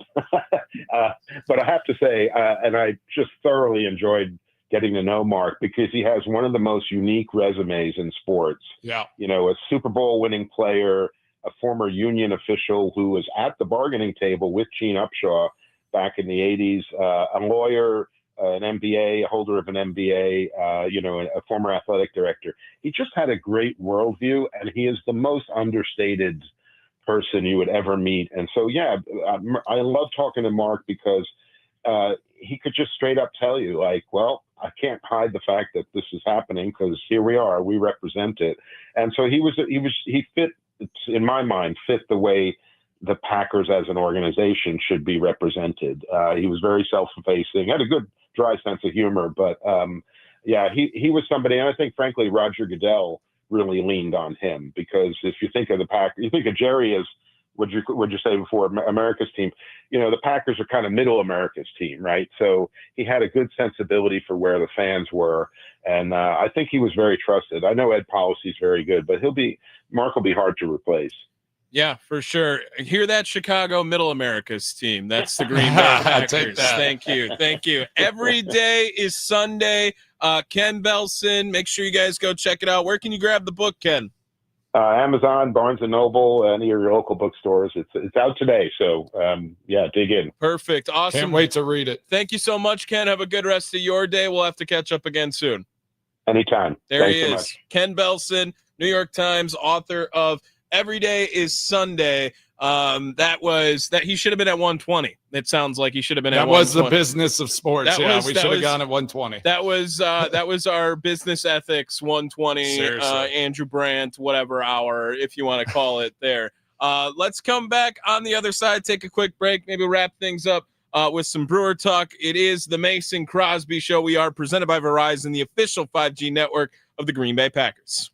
But I have to say, and I just thoroughly enjoyed getting to know Mark because he has one of the most unique resumes in sports. Yeah. A Super Bowl winning player, a former union official who was at the bargaining table with Gene Upshaw back in the 80s, a lawyer, an MBA, a holder of an MBA, a former athletic director. He just had a great worldview, and he is the most understated person you would ever meet. And so, I love talking to Mark because he could just straight up tell you, like, well, I can't hide the fact that this is happening because here we are, we represent it. And so he fit, in my mind, fit the way the Packers as an organization should be represented. He was very self-effacing, had a good dry sense of humor, but he was somebody, and I think, frankly, Roger Goodell really leaned on him because if you think of the Packers, you think of Jerry as, would you say before, America's team. The Packers are kind of middle America's team, right? So he had a good sensibility for where the fans were, and I think he was very trusted. I know Ed Policy's very good, but Mark will be hard to replace. Yeah, for sure. Hear that, Chicago, middle America's team. That's the Green Bay Packers. Thank you. Every day is Sunday. Ken Belson, make sure you guys go check it out. Where can you grab the book, Ken? Amazon, Barnes & Noble, any of your local bookstores. It's out today, so dig in. Perfect. Awesome. Can't wait to read it. Tof so much, Ken. Have a good rest of your day. We'll have to catch up again soon. Anytime. There Thanks he so is. much. Ken Belson, New York Times, author of Every Day is Sunday. That he should have been at 120. It sounds like he should have been at 120. That was the business of sports. We should have gone at 120. That was our business ethics 120. Andrew Brandt, whatever hour, if you want to call it there. Let's come back on the other side, take a quick break, maybe wrap things up with some Brewer talk. It is the Mason Crosby Show. We are presented by Verizon, the official 5G network of the Green Bay Packers.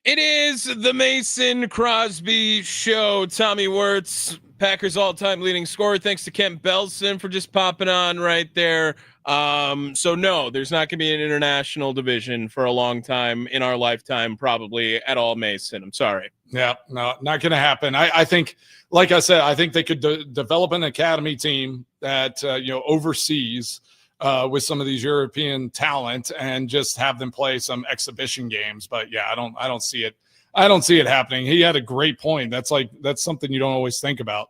It is the Mason Crosby Show. Tommy Wirtz, Packers all-time leading scorer. Thanks to Kent Belson for just popping on right there. So no, there's not going to be an international division for a long time in our lifetime, probably at all, Mason. I'm sorry. Yeah, no, not going to happen. I think, like I said, I think they could develop an academy team that overseas with some of these European talent and just have them play some exhibition games. But yeah, I don't see it. I don't see it happening. He had a great point. That's something you don't always think about.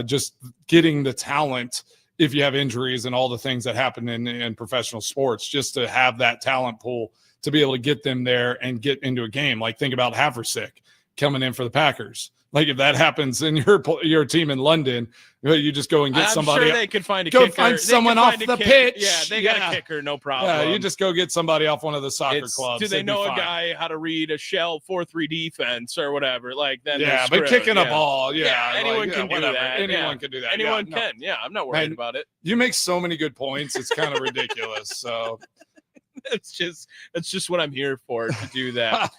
Just getting the talent if you have injuries and all the things that happen in professional sports, just to have that talent pool to be able to get them there and get into a game. Like think about Haversick coming in for the Packers. Like if that happens in your team in London, you just go and get somebody. I'm sure they could find a go kicker. Find someone off the pitch. Yeah, they got a kicker, no problem. Yeah, you just go get somebody off one of the soccer clubs. Do they know a guy how to read a shell 4-3 defense or whatever? Like then yeah, but kicking a ball, anyone can do that. Anyone can do that. Anyone can. Yeah, I'm not worried about it. You make so many good points. It's kind of ridiculous. So. It's just what I'm here for, to do that.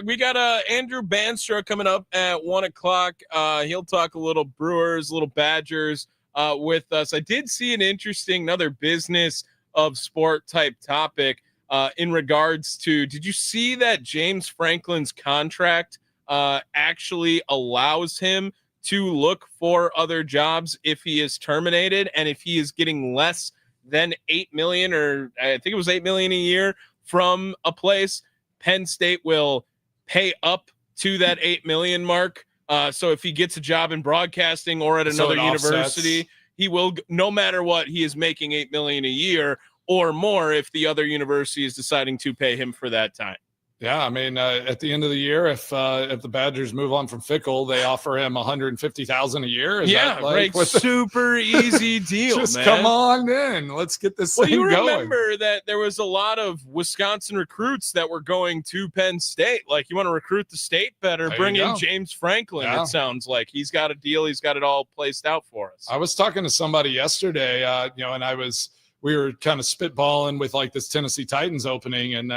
We got Andrew Bandstra coming up at 1:00. He'll talk a little Brewers, a little Badgers with us. I did see another business of sport type topic in regards to, did you see that James Franklin's contract actually allows him to look for other jobs if he is terminated, and if he is getting less than $8 million, or I think it was $8 million a year from a place, Penn State will pay up to that $8 million mark. So if he gets a job in broadcasting or at another university, he will, no matter what, he is making $8 million a year or more if the other university is deciding to pay him for that time. Yeah, I mean, at the end of the year, if the Badgers move on from Fickle, they offer him $150,000 a year. Super easy deal. Just man. Come on in, let's get this thing going. You remember that there was a lot of Wisconsin recruits that were going to Penn State. Like, you want to recruit the state better, bring in James Franklin. Yeah. It sounds like he's got a deal. He's got it all placed out for us. I was talking to somebody yesterday, and we were kind of spitballing with like this Tennessee Titans opening, and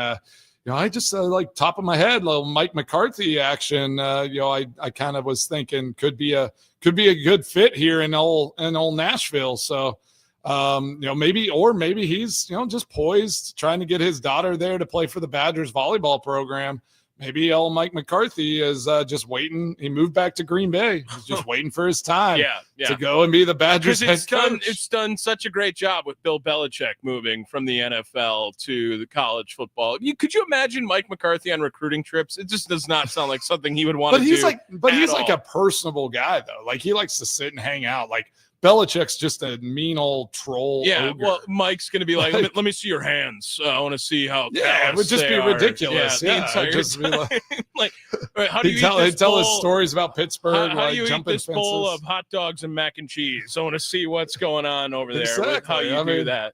I just like top of my head, little Mike McCarthy action. I kind of was thinking could be a good fit here in old Nashville. So, maybe he's just poised, trying to get his daughter there to play for the Badgers volleyball program. Maybe old Mike McCarthy is just waiting. He moved back to Green Bay. He's just waiting for his time to go and be the Badgers head coach. It's done such a great job with Bill Belichick moving from the NFL to the college football. Could you imagine Mike McCarthy on recruiting trips? It just does not sound like something he would want to do. He's like a personable guy, though. Like, he likes to sit and hang out. Like, Belichick's just a mean old troll. Yeah, ogre. Well, Mike's going to be like, let me see your hands. I want to see how. Yeah, it would just be ridiculous. Yeah, just be like how do you tell his stories about Pittsburgh? How do you eat this fences? bowl of hot dogs and mac and cheese? I want to see what's going on over there. Exactly. With how you do that.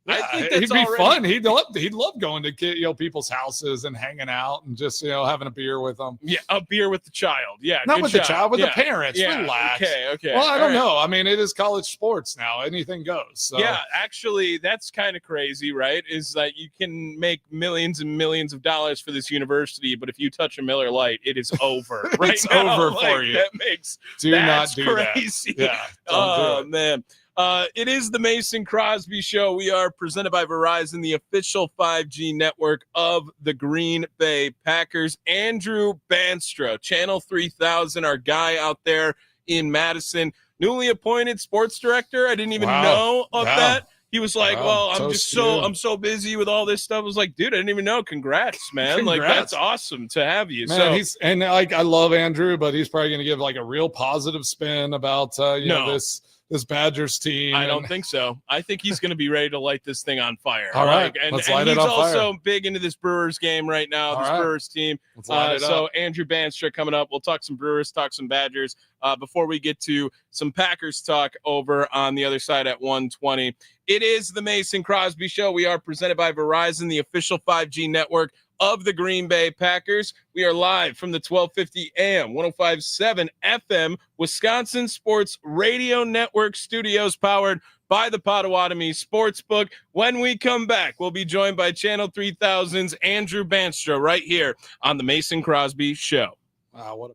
Yeah, I think it'd be fun. He'd love going to people's houses and hanging out and just having a beer with them. Yeah, a beer with the child. Yeah, not with the child, with the parents. Yeah. Relax. Okay. Well, I don't know. I mean, it is college sports now. Anything goes. So. Yeah, actually, that's kind of crazy, right? Is that you can make millions and millions of dollars for this university, but if you touch a Miller Lite, it is over. Right, it's over for you. That makes not do crazy. That. Yeah. Man. It is the Mason Crosby Show. We are presented by Verizon, the official 5G network of the Green Bay Packers. Andrew Bandstra, Channel 3000, our guy out there in Madison, newly appointed sports director. I didn't even know of that. He was like, I'm so busy with all this stuff. I was like, dude, I didn't even know. Congrats, man. Like, that's awesome to have you. Man, I love Andrew, but he's probably going to give like a real positive spin about, this Badgers team. I don't think so. I think he's going to be ready to light this thing on fire. All right, let's light it on fire. He's also big into this Brewers game right now, Brewers team. Let's light it up. So Andrew Bandstra coming up. We'll talk some Brewers, talk some Badgers before we get to some Packers talk over on the other side at 1:20. It is the Mason Crosby Show. We are presented by Verizon, the official 5G network of the Green Bay Packers. We are live from the 1250 AM, 105.7 FM, Wisconsin Sports Radio Network studios, powered by the Potawatomi Sportsbook. When we come back, we'll be joined by Channel 3000's Andrew Bandstra right here on the Mason Crosby Show. Wow, what a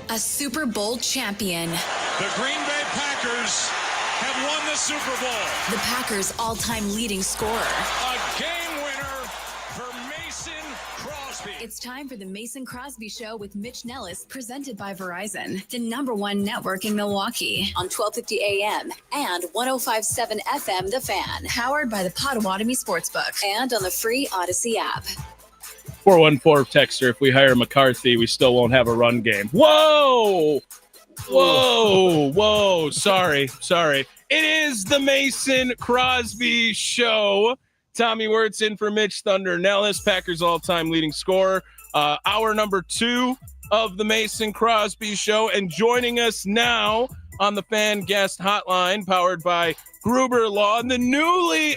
A Super Bowl champion. The Green Bay Packers have won the Super Bowl. The Packers' all-time leading scorer. A game winner for Mason Crosby. It's time for the Mason Crosby Show with Mitch Nellis, presented by Verizon, the #1 network in Milwaukee, on 1250 AM and 1057 FM The Fan, powered by the Potawatomi Sportsbook, and on the free Odyssey app. 414 texter, if we hire McCarthy, we still won't have a run game. Whoa! Sorry. It is the Mason Crosby Show. Tommy Wirtz in for Mitch Thunder Nellis, Packers all-time leading scorer. Hour number 2 of the Mason Crosby Show. And joining us now on the fan guest hotline, powered by Gruber Law, and the newly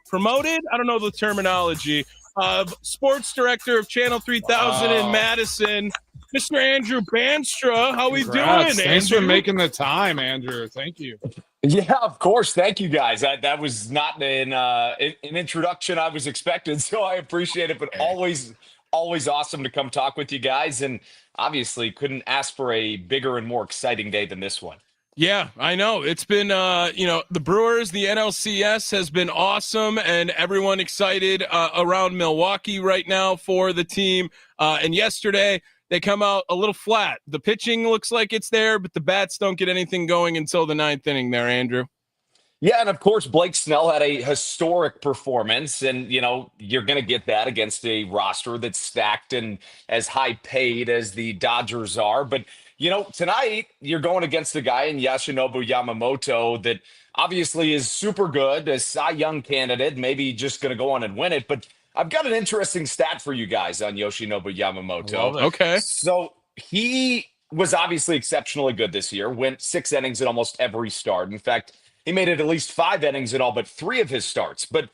promoted, I don't know the terminology, sports director of Channel 3000 in Madison, Mr. Andrew Bandstra. How we doing, Andrew? Thanks for making the time, Andrew. Thank you. Yeah, of course. Thank you, guys. That was not an introduction I was expecting, so I appreciate it. But always awesome to come talk with you guys, and obviously couldn't ask for a bigger and more exciting day than this one. Yeah, I know. It's been, the Brewers, the NLCS has been awesome, and everyone excited around Milwaukee right now for the team. And yesterday, they come out a little flat. The pitching looks like it's there, but the bats don't get anything going until the 9th inning there, Andrew. Yeah, and of course, Blake Snell had a historic performance, and, you're going to get that against a roster that's stacked and as high paid as the Dodgers are. But tonight you're going against a guy in Yoshinobu Yamamoto that obviously is super good, a Cy Young candidate, maybe just going to go on and win it. But I've got an interesting stat for you guys on Yoshinobu Yamamoto. Okay. So he was obviously exceptionally good this year, went 6 innings in almost every start. In fact, he made it at least 5 innings in all but 3 of his starts. But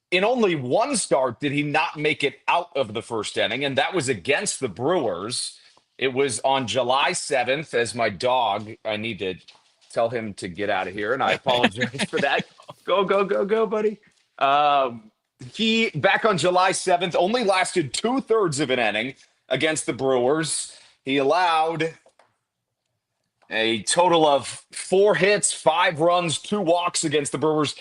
in only 1 start did he not make it out of the first inning, and that was against the Brewers. It was on July 7th, as my dog, I need to tell him to get out of here, and I apologize for that. Go, buddy. He, back on July 7th, only lasted 2/3 of an inning against the Brewers. He allowed a total of 4 hits, 5 runs, 2 walks against the Brewers.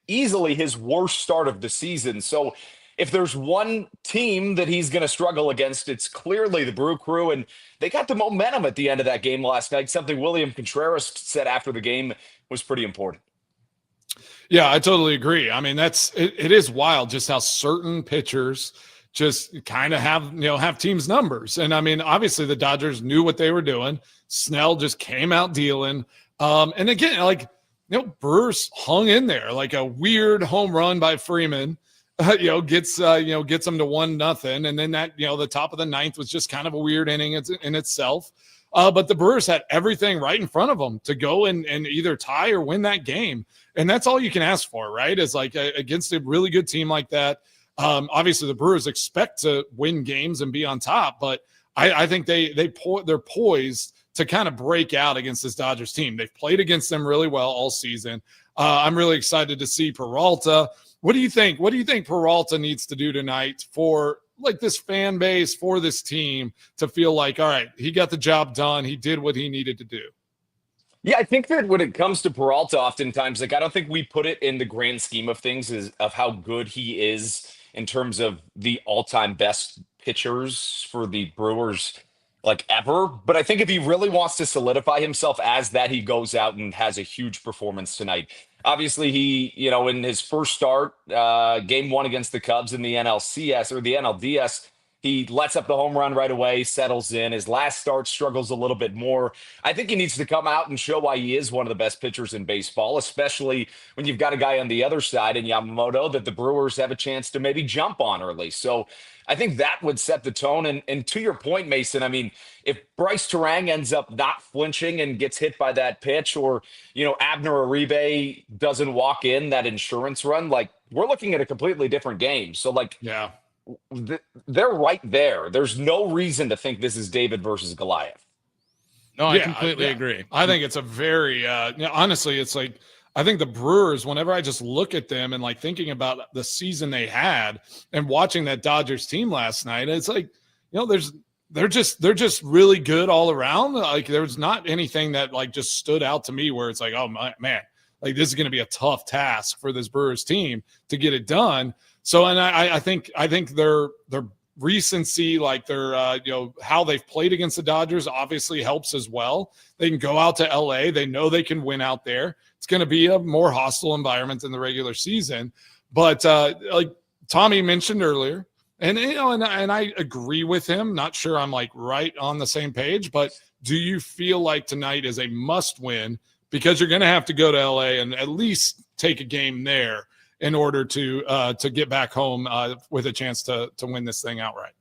Easily his worst start of the season. So if there's one team that he's going to struggle against, it's clearly the Brew Crew, and they got the momentum at the end of that game last night, something William Contreras said after the game was pretty important. Yeah, I totally agree. I mean, it is wild just how certain pitchers just kind of have teams' numbers. And I mean, obviously the Dodgers knew what they were doing. Snell just came out dealing. And again, Brewers hung in there, like a weird home run by Freeman. Gets them to 1-0, and then that the top of the 9th was just kind of a weird inning in itself. But the Brewers had everything right in front of them to go and either tie or win that game, and that's all you can ask for, right? Is against a really good team like that. Obviously, the Brewers expect to win games and be on top, but I think they're poised to kind of break out against this Dodgers team. They've played against them really well all season. I'm really excited to see Peralta. What do you think? What do you think Peralta needs to do tonight for this fan base, for this team to feel like, all right, he got the job done. He did what he needed to do. Yeah, I think that when it comes to Peralta, oftentimes, I don't think we put it in the grand scheme of things of how good he is in terms of the all-time best pitchers for the Brewers ever. But I think if he really wants to solidify himself as that, he goes out and has a huge performance tonight. Obviously, he, in his first start, game 1 against the Cubs in the NLCS or the NLDS, he lets up the home run right away, settles in. His last start struggles a little bit more. I think he needs to come out and show why he is one of the best pitchers in baseball, especially when you've got a guy on the other side in Yamamoto that the Brewers have a chance to maybe jump on early. So I think that would set the tone. And to your point, Mason, I mean, if Bryce Terang ends up not flinching and gets hit by that pitch, or, Abner Uribe doesn't walk in that insurance run, we're looking at a completely different game. So yeah. They're right there. There's no reason to think this is David versus Goliath. No, I completely agree. I think it's a very, honestly, it's I think the Brewers, whenever I just look at them and thinking about the season they had and watching that Dodgers team last night, it's they're just really good all around. Like there's not anything that like just stood out to me where it's like, oh man, like this is going to be a tough task for this Brewers team to get it done. So, and I think their recency, like their how they've played against the Dodgers obviously helps as well. They can go out to LA. They know they can win out there. It's going to be a more hostile environment than the regular season. But like Tommy mentioned earlier, and I agree with him. Not sure I'm like right on the same page, but do you feel like tonight is a must win because you're going to have to go to LA and at least take a game there in order to get back home with a chance to win this thing outright?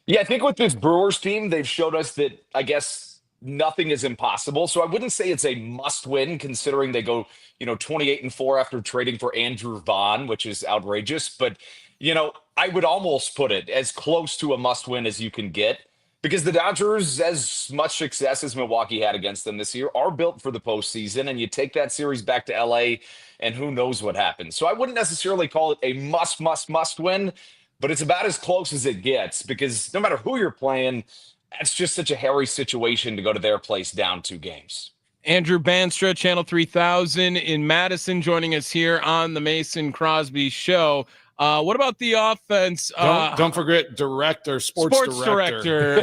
Yeah, I think with this Brewers team, they've showed us that I guess nothing is impossible. So I wouldn't say it's a must win considering they go 28-4 after trading for Andrew Vaughn, which is outrageous. But I would almost put it as close to a must win as you can get because the Dodgers, as much success as Milwaukee had against them this year, are built for the postseason. And you take that series back to LA and who knows what happens. So I wouldn't necessarily call it a must win, but it's about as close as it gets because no matter who you're playing, it's just such a hairy situation to go to their place down 2 games. Andrew Bandstra, Channel 3000 in Madison, joining us here on the Mason Crosby Show. What about the offense? Don't forget sports director.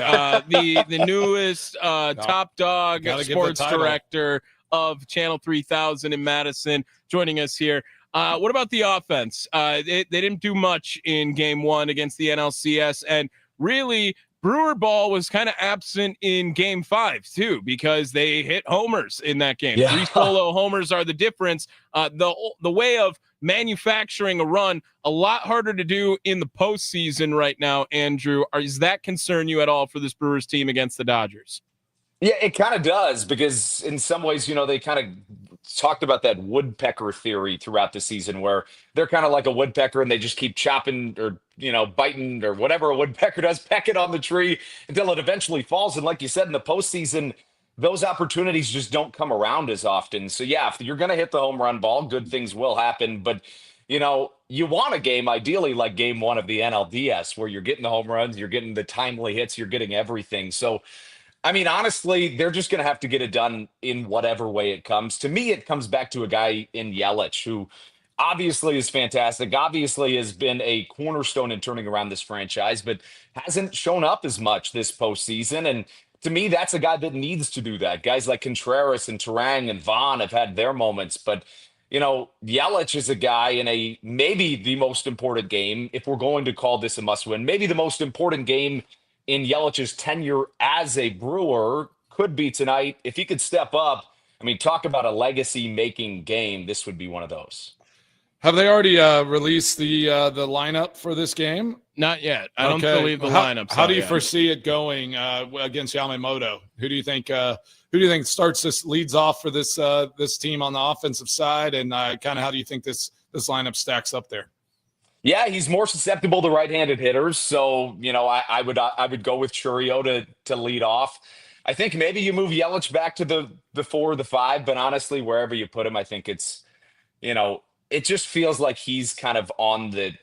The newest top dog sports director of Channel 3000 in Madison, joining us here. What about the offense? They didn't do much in Game 1 against the NLCS, and really Brewer ball was kind of absent in Game 5 too because they hit homers in that game. Yeah. 3 solo homers are the difference. The way of manufacturing a run, a lot harder to do in the postseason right now. Andrew, does that concern you at all for this Brewers team against the Dodgers? Yeah, it kind of does because in some ways, they kind of talked about that woodpecker theory throughout the season where they're kind of like a woodpecker and they just keep chopping or, biting or whatever a woodpecker does, pecking on the tree until it eventually falls. And like you said, in the postseason, those opportunities just don't come around as often. So yeah, if you're going to hit the home run ball, good things will happen. But, you want a game ideally like Game 1 of the NLDS where you're getting the home runs, you're getting the timely hits, you're getting everything. So I mean, honestly, they're just going to have to get it done in whatever way it comes. To me, it comes back to a guy in Yelich who obviously is fantastic, obviously has been a cornerstone in turning around this franchise, but hasn't shown up as much this postseason. And to me, that's a guy that needs to do that. Guys like Contreras and Turang and Vaughn have had their moments, but Yelich is a guy in a maybe the most important game, if we're going to call this a must-win, maybe the most important game in Yelich's tenure as a Brewer could be tonight. If he could step up, I mean, talk about a legacy-making game, this would be one of those. Have they already released the lineup for this game? Not yet. I don't believe the lineup. How do you foresee it going against Yamamoto? Who do you think leads off for this team on the offensive side, and kind of how do you think this lineup stacks up there? Yeah, he's more susceptible to right-handed hitters, so I would go with Churio to lead off. I think maybe you move Yelich back to the 4 or the 5, but honestly, wherever you put him, I think it's it just feels like he's kind of on the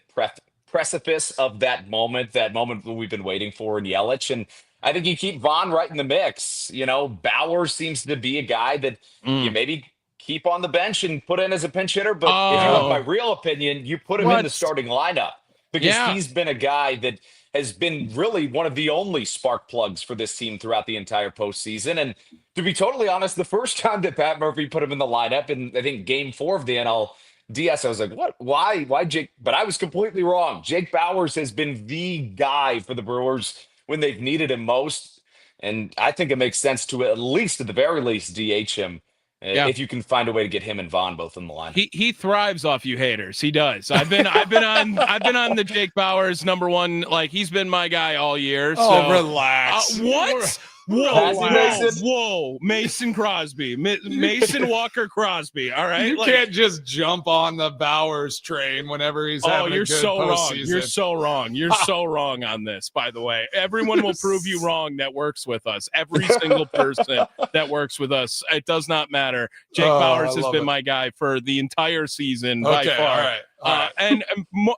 precipice of that moment that we've been waiting for in Yelich, and I think you keep Vaughn right in the mix. Bauer seems to be a guy that you maybe keep on the bench and put in as a pinch hitter. But if you want my real opinion, you put him in the starting lineup because he's been a guy that has been really one of the only spark plugs for this team throughout the entire postseason. And to be totally honest, the first time that Pat Murphy put him in the lineup in, I think, Game 4 of the NLDS, I was like, what? Why Jake? But I was completely wrong. Jake Bauers has been the guy for the Brewers when they've needed him most. And I think it makes sense to at the very least, DH him. If you can find a way to get him and Vaughn both in the line. He thrives off you haters. He does. I've been on the Jake Bauers #1. Like he's been my guy all year. So relax. What? Whoa, Mason Crosby, Mason Walker Crosby. All right, you can't just jump on the Bowers train whenever he's having a good postseason. You're so wrong. You're so wrong on this. By the way, everyone will prove you wrong that works with us. Every single person that works with us. It does not matter. Jake Bauers has been my guy for the entire season by far.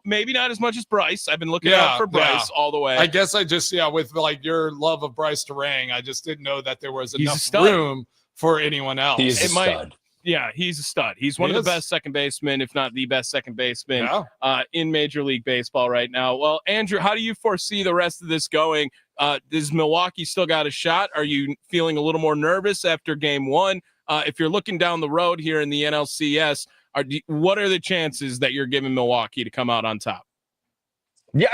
Maybe not as much as Bryce. I've been looking out for Bryce all the way. I guess I just, with like your love of Bryce Durang, I just didn't know that there was enough a room for anyone else. He's a stud. Yeah, he's a stud. He's one of the best second basemen, if not the best second baseman in Major League Baseball right now. Well, Andrew, how do you foresee the rest of this going? Does Milwaukee still got a shot? Are you feeling a little more nervous after game one? If you're looking down the road here in the NLCS, what are the chances that you're giving Milwaukee to come out on top? Yeah,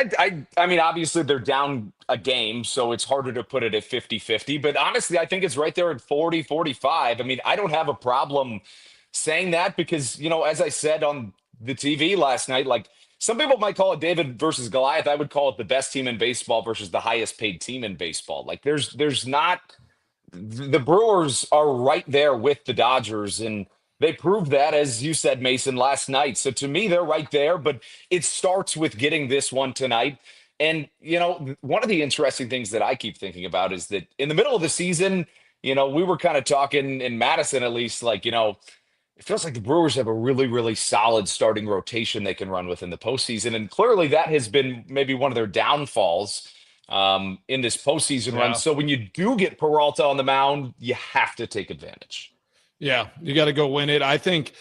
I mean, obviously they're down a game, so it's harder to put it at 50-50. But honestly, I think it's right there at 40-45. I mean, I don't have a problem saying that because, as I said on the TV last night, like some people might call it David versus Goliath. I would call it the best team in baseball versus the highest paid team in baseball. Like there's not – the Brewers are right there with the Dodgers, and they proved that, as you said, Mason, last night. So to me, they're right there, but it starts with getting this one tonight. And, one of the interesting things that I keep thinking about is that in the middle of the season, we were kind of talking in Madison, at least, like, it feels like the Brewers have a really, really solid starting rotation they can run with in the postseason. And clearly that has been maybe one of their downfalls in this postseason run. So when you do get Peralta on the mound, you have to take advantage. Yeah, you got to go win it. I think,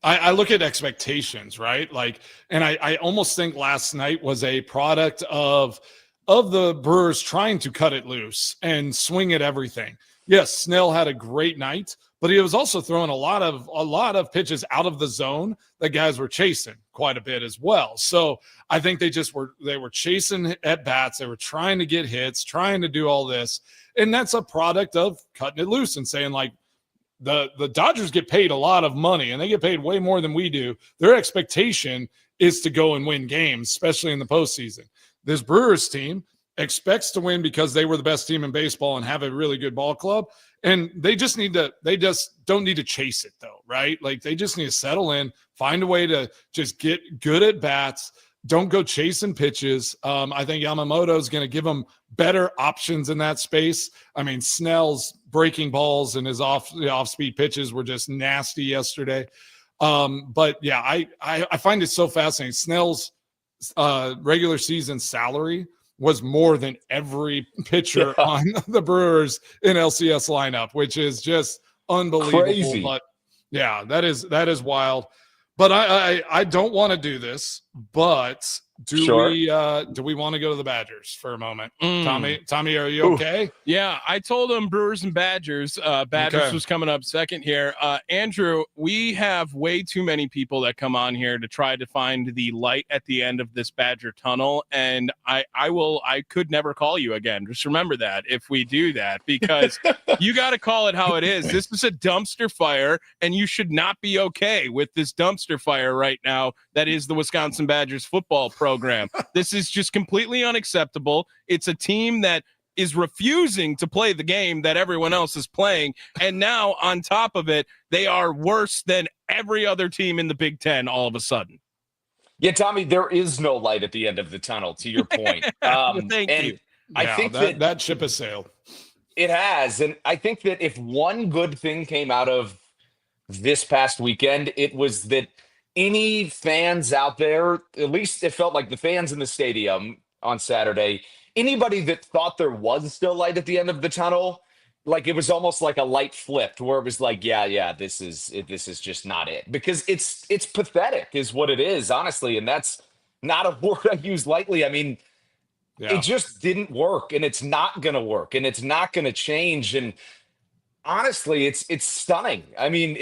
I look at expectations, right? Like, and I almost think last night was a product of the Brewers trying to cut it loose and swing at everything. Yes, Snell had a great night, but he was also throwing a lot of pitches out of the zone that guys were chasing quite a bit as well. So I think they were chasing at bats. They were trying to get hits, trying to do all this. And that's a product of cutting it loose and saying, like, the Dodgers get paid a lot of money, and they get paid way more than we do. Their expectation is to go and win games, especially in the postseason. This Brewers team expects to win because they were the best team in baseball and have a really good ball club. And they just don't need to chase it though, right? Like they just need to settle in, find a way to just get good at bats. Don't go chasing pitches. I think Yamamoto is going to give them better options in that space. I mean, Snell's breaking balls and his off-speed pitches were just nasty yesterday. But yeah, I find it so fascinating. Snell's regular season salary was more than every pitcher on the Brewers NLCS lineup, which is just unbelievable. Crazy. But yeah, that is wild. But I don't want to do this, but do we want to go to the Badgers for a moment? Tommy, are you okay? Yeah, I told him Brewers and Badgers. Badgers was coming up second here. Andrew, we have way too many people that come on here to try to find the light at the end of this Badger tunnel, and I could never call you again. Just remember that if we do that, because you got to call it how it is. This is a dumpster fire, and you should not be okay with this dumpster fire right now that is the Wisconsin Badgers football program. This is just completely unacceptable. It's a team that is refusing to play the game that everyone else is playing, and now on top of it, they are worse than every other team in the Big Ten all of a sudden. Yeah, Tommy, there is no light at the end of the tunnel, to your point. Thank you. I think that ship has sailed. It has, and I think that if one good thing came out of this past weekend, it was that any fans out there, at least it felt like the fans in the stadium on Saturday, anybody that thought there was still light at the end of the tunnel, like it was almost like a light flipped where it was like, yeah, this is just not it. Because it's pathetic is what it is, honestly. And that's not a word I use lightly. I mean, it just didn't work, and it's not going to work, and it's not going to change. And honestly, it's stunning. I mean,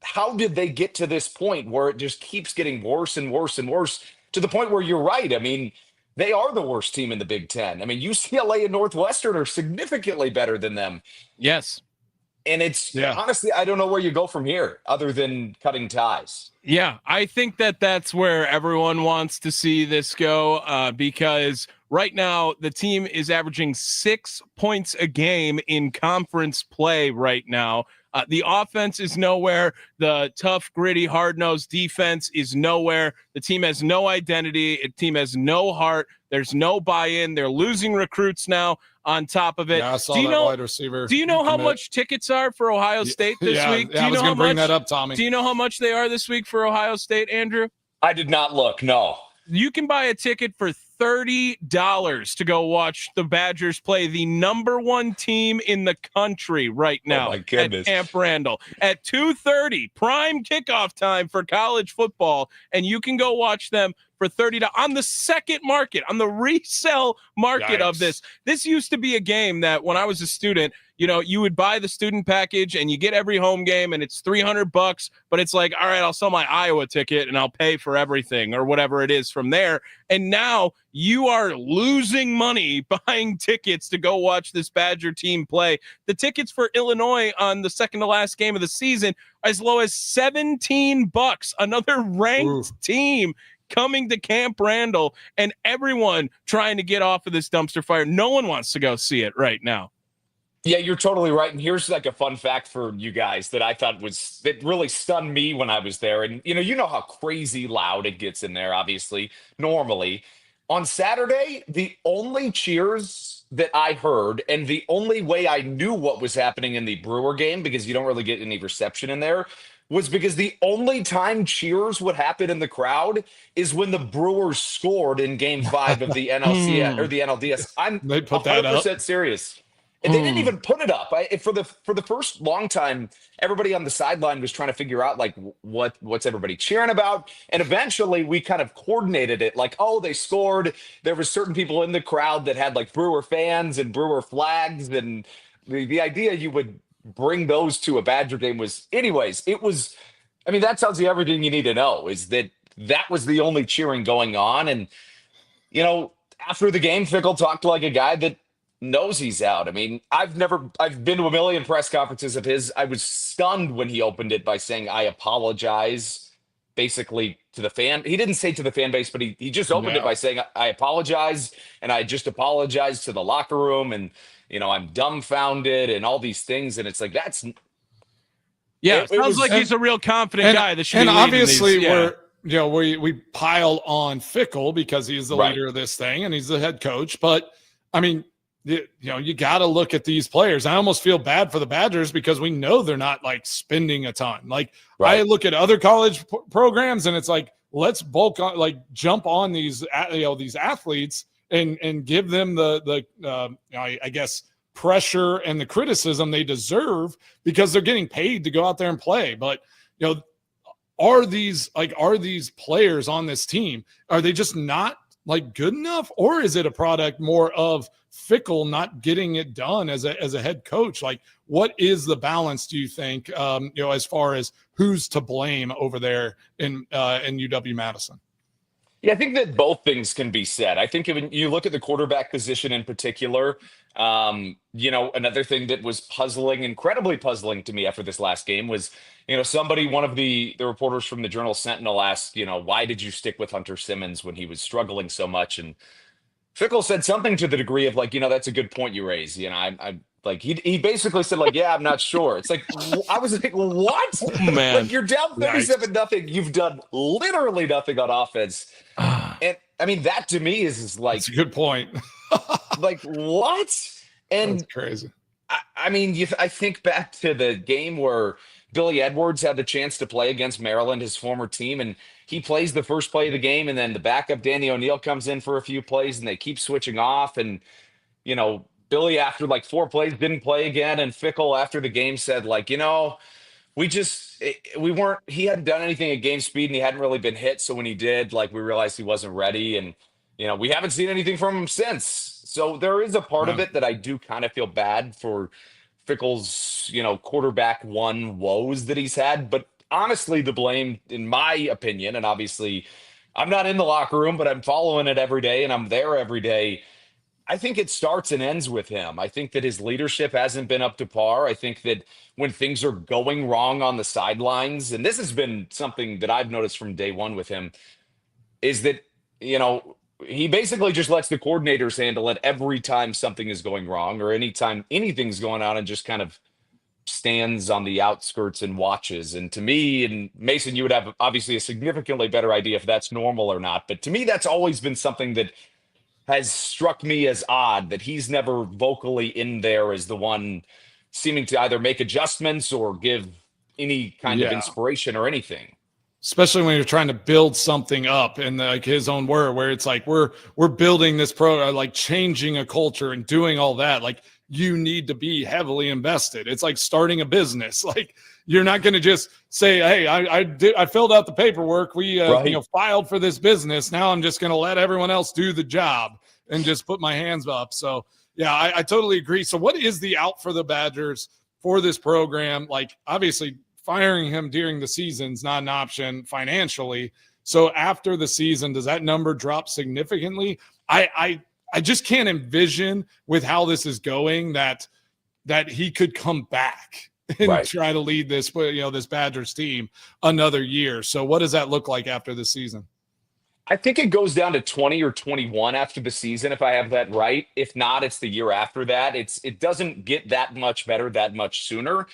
how did they get to this point where it just keeps getting worse and worse and worse to the point where you're right? I mean, they are the worst team in the Big Ten. I mean, UCLA and Northwestern are significantly better than them. Yes. And honestly, I don't know where you go from here other than cutting ties. Yeah, I think that's where everyone wants to see this go because right now the team is averaging 6 points a game in conference play right now. The offense is nowhere. The tough, gritty, hard-nosed defense is nowhere. The team has no identity. The team has no heart. There's no buy-in. They're losing recruits now on top of it. Yeah, I saw that wide receiver. Do you know how much tickets are for Ohio State this week? Yeah, I was going to bring that up, Tommy. Do you know how much they are this week for Ohio State, Andrew? I did not look, no. You can buy a ticket for $30 to go watch the Badgers play the number one team in the country right now. Oh my goodness. At Camp Randall at 2:30, prime kickoff time for college football, and you can go watch them for $30 on the second market, on the resale market of this. This used to be a game that when I was a student, you would buy the student package and you get every home game and it's $300, but it's like, all right, I'll sell my Iowa ticket and I'll pay for everything or whatever it is from there. And now you are losing money buying tickets to go watch this Badger team play. The tickets for Illinois on the second to last game of the season as low as $17. Another ranked team coming to Camp Randall, and everyone trying to get off of this dumpster fire. No one wants to go see it right now. Yeah, you're totally right. And here's like a fun fact for you guys that I thought that really stunned me when I was there. And you know how crazy loud it gets in there, obviously, normally. On Saturday, the only cheers that I heard and the only way I knew what was happening in the Brewer game, because you don't really get any reception in there, was because the only time cheers would happen in the crowd is when the Brewers scored in Game 5 of the NLCS or the NLDS. I'm 100% serious. And they didn't even put it up. For the first long time, everybody on the sideline was trying to figure out like what's everybody cheering about. And eventually we kind of coordinated it like, oh, they scored. There were certain people in the crowd that had like Brewer fans and Brewer flags. And the idea you would bring those to a Badger game was, anyways, that tells you everything you need to know, is that was the only cheering going on. And, after the game, Fickle talked like a guy that knows he's out. I mean, I've been to a million press conferences of his. I was stunned when he opened it by saying, I apologize, basically to the fan. He didn't say to the fan base, but he just opened it by saying, I apologize. And I just apologize to the locker room. And, I'm dumbfounded and all these things. And it's like, that's. Yeah, it sounds like he's a real confident guy. That should be obviously we pile on Fickle because he's the leader of this thing and he's the head coach. But I mean, you got to look at these players. I almost feel bad for the Badgers because we know they're not like spending a ton. Like I look at other college programs and it's like, let's jump on these, these athletes and give them the I guess pressure and the criticism they deserve because they're getting paid to go out there and play. But, are these players on this team, are they just not like good enough, or is it a product more of Fickle not getting it done as a head coach? Like, what is the balance, do you think, as far as who's to blame over there in UW-Madison? Yeah, I think that both things can be said. I think when you look at the quarterback position in particular, another thing that was incredibly puzzling to me after this last game was, one of the reporters from the Journal Sentinel asked, why did you stick with Hunter Simmons when he was struggling so much? And Fickle said something to the degree of like, that's a good point you raise. I'm like, he basically said like, yeah, I'm not sure. It's like, I was like, what? Man. Like, you're down 37-0. You've done literally nothing on offense. And I mean, that to me is like, that's a good point. like, what? And that's crazy. I think back to the game where Billy Edwards had the chance to play against Maryland, his former team, and he plays the first play of the game, and then the backup Danny O'Neill comes in for a few plays, and they keep switching off. And, Billy, after like 4 plays, didn't play again. And Fickle, after the game, said, like, he hadn't done anything at game speed, and he hadn't really been hit. So when he did, like, we realized he wasn't ready. And, we haven't seen anything from him since. So there is a part of it that I do kind of feel bad for Fickle's, quarterback one woes that he's had. But honestly, the blame, in my opinion, and obviously I'm not in the locker room, but I'm following it every day and I'm there every day. I think it starts and ends with him. I think that his leadership hasn't been up to par. I think that when things are going wrong on the sidelines, and this has been something that I've noticed from day one with him, is that, he basically just lets the coordinators handle it every time something is going wrong or anytime anything's going on, and just kind of stands on the outskirts and watches. And to me, and Mason, you would have obviously a significantly better idea if that's normal or not. But to me, that's always been something that has struck me as odd, that he's never vocally in there as the one seeming to either make adjustments or give any kind of Yeah. inspiration or anything. Especially when you're trying to build something up in like his own word, where it's like we're building this program, like changing a culture and doing all that. Like you need to be heavily invested. It's like starting a business. Like you're not going to just say, "Hey, I filled out the paperwork. We filed for this business. Now I'm just going to let everyone else do the job and just put my hands up." So yeah, I totally agree. So what is the out for the Badgers for this program? Like obviously, firing him during the season's not an option financially. So after the season, does that number drop significantly? I just can't envision with how this is going that he could come back and try to lead this, this Badgers team another year. So what does that look like after the season? I think it goes down to 20 or 21 after the season, if I have that right. If not, it's the year after that. It doesn't get that much better that much sooner.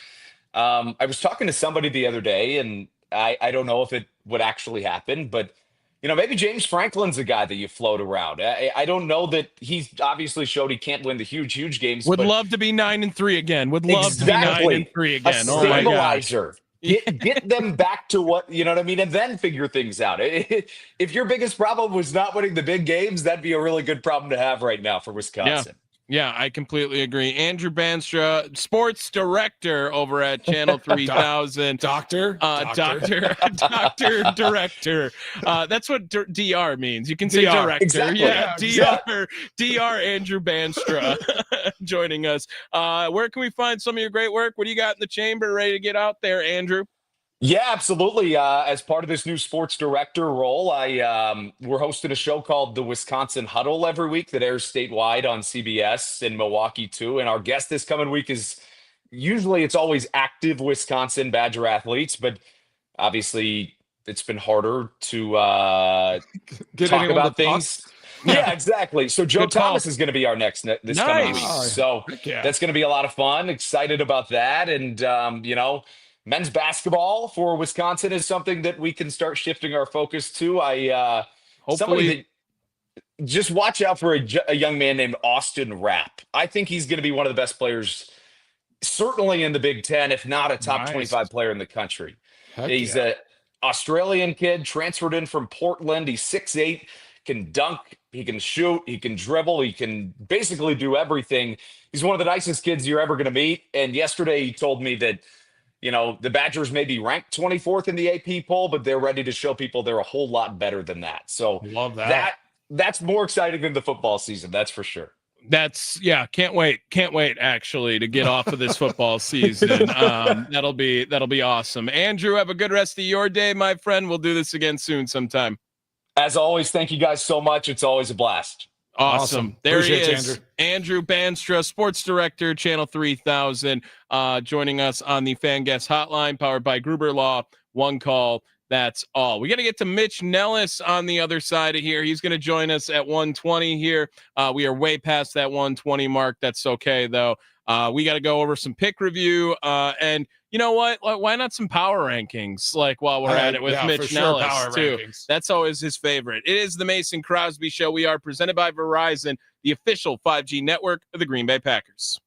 I was talking to somebody the other day, and I don't know if it would actually happen, but maybe James Franklin's a guy that you float around. I don't know that he's obviously showed he can't win the huge games. Would but love to be 9-3 again. Would love to be 9-3 again. A stabilizer. Oh my gosh. Get them back to what, you know what I mean? And then figure things out. If your biggest problem was not winning the big games, that'd be a really good problem to have right now for Wisconsin. Yeah, I completely agree. Andrew Bandstra, sports director over at Channel 3000. Doctor Director. That's what DR means. You can say DR. director. Exactly. Yeah, Exactly. DR Andrew Bandstra joining us. Where can we find some of your great work? What do you got in the chamber ready to get out there, Andrew? Yeah, absolutely. As part of this new sports director role, we're hosting a show called The Wisconsin Huddle every week that airs statewide on CBS in Milwaukee too. And our guest this coming week is it's always active Wisconsin Badger athletes, but obviously it's been harder to talk about things. Yeah, exactly. So Joe Thomas is going to be our next this coming week. So that's going to be a lot of fun. Excited about that. And, men's basketball for Wisconsin is something that we can start shifting our focus to. Just watch out for a young man named Austin Rapp. I think he's going to be one of the best players, certainly in the Big Ten, if not a top 25 player in the country. He's an Australian kid, transferred in from Portland. He's 6'8", can dunk, he can shoot, he can dribble, he can basically do everything. He's one of the nicest kids you're ever going to meet. And yesterday he told me that the Badgers may be ranked 24th in the AP poll, but they're ready to show people they're a whole lot better than that. So love that. That's more exciting than the football season. That's for sure. Can't wait actually to get off of this football season. That'll be awesome. Andrew, have a good rest of your day, my friend. We'll do this again soon sometime. As always, thank you guys so much. It's always a blast. Awesome. There Appreciate he is, Andrew Bandstra, sports director, Channel 3000, joining us on the Fan Guest Hotline, powered by Gruber Law. One call, that's all. We got to get to Mitch Nellis on the other side of here. He's going to join us at 1:20 here. We are way past that 1:20 mark. That's okay, though. We got to go over some pick review, and you know what? Why not some power rankings? Like while we're at it with Mitch Nellis too. That's always his favorite. It is the Mason Crosby Show. We are presented by Verizon, the official 5G network of the Green Bay Packers.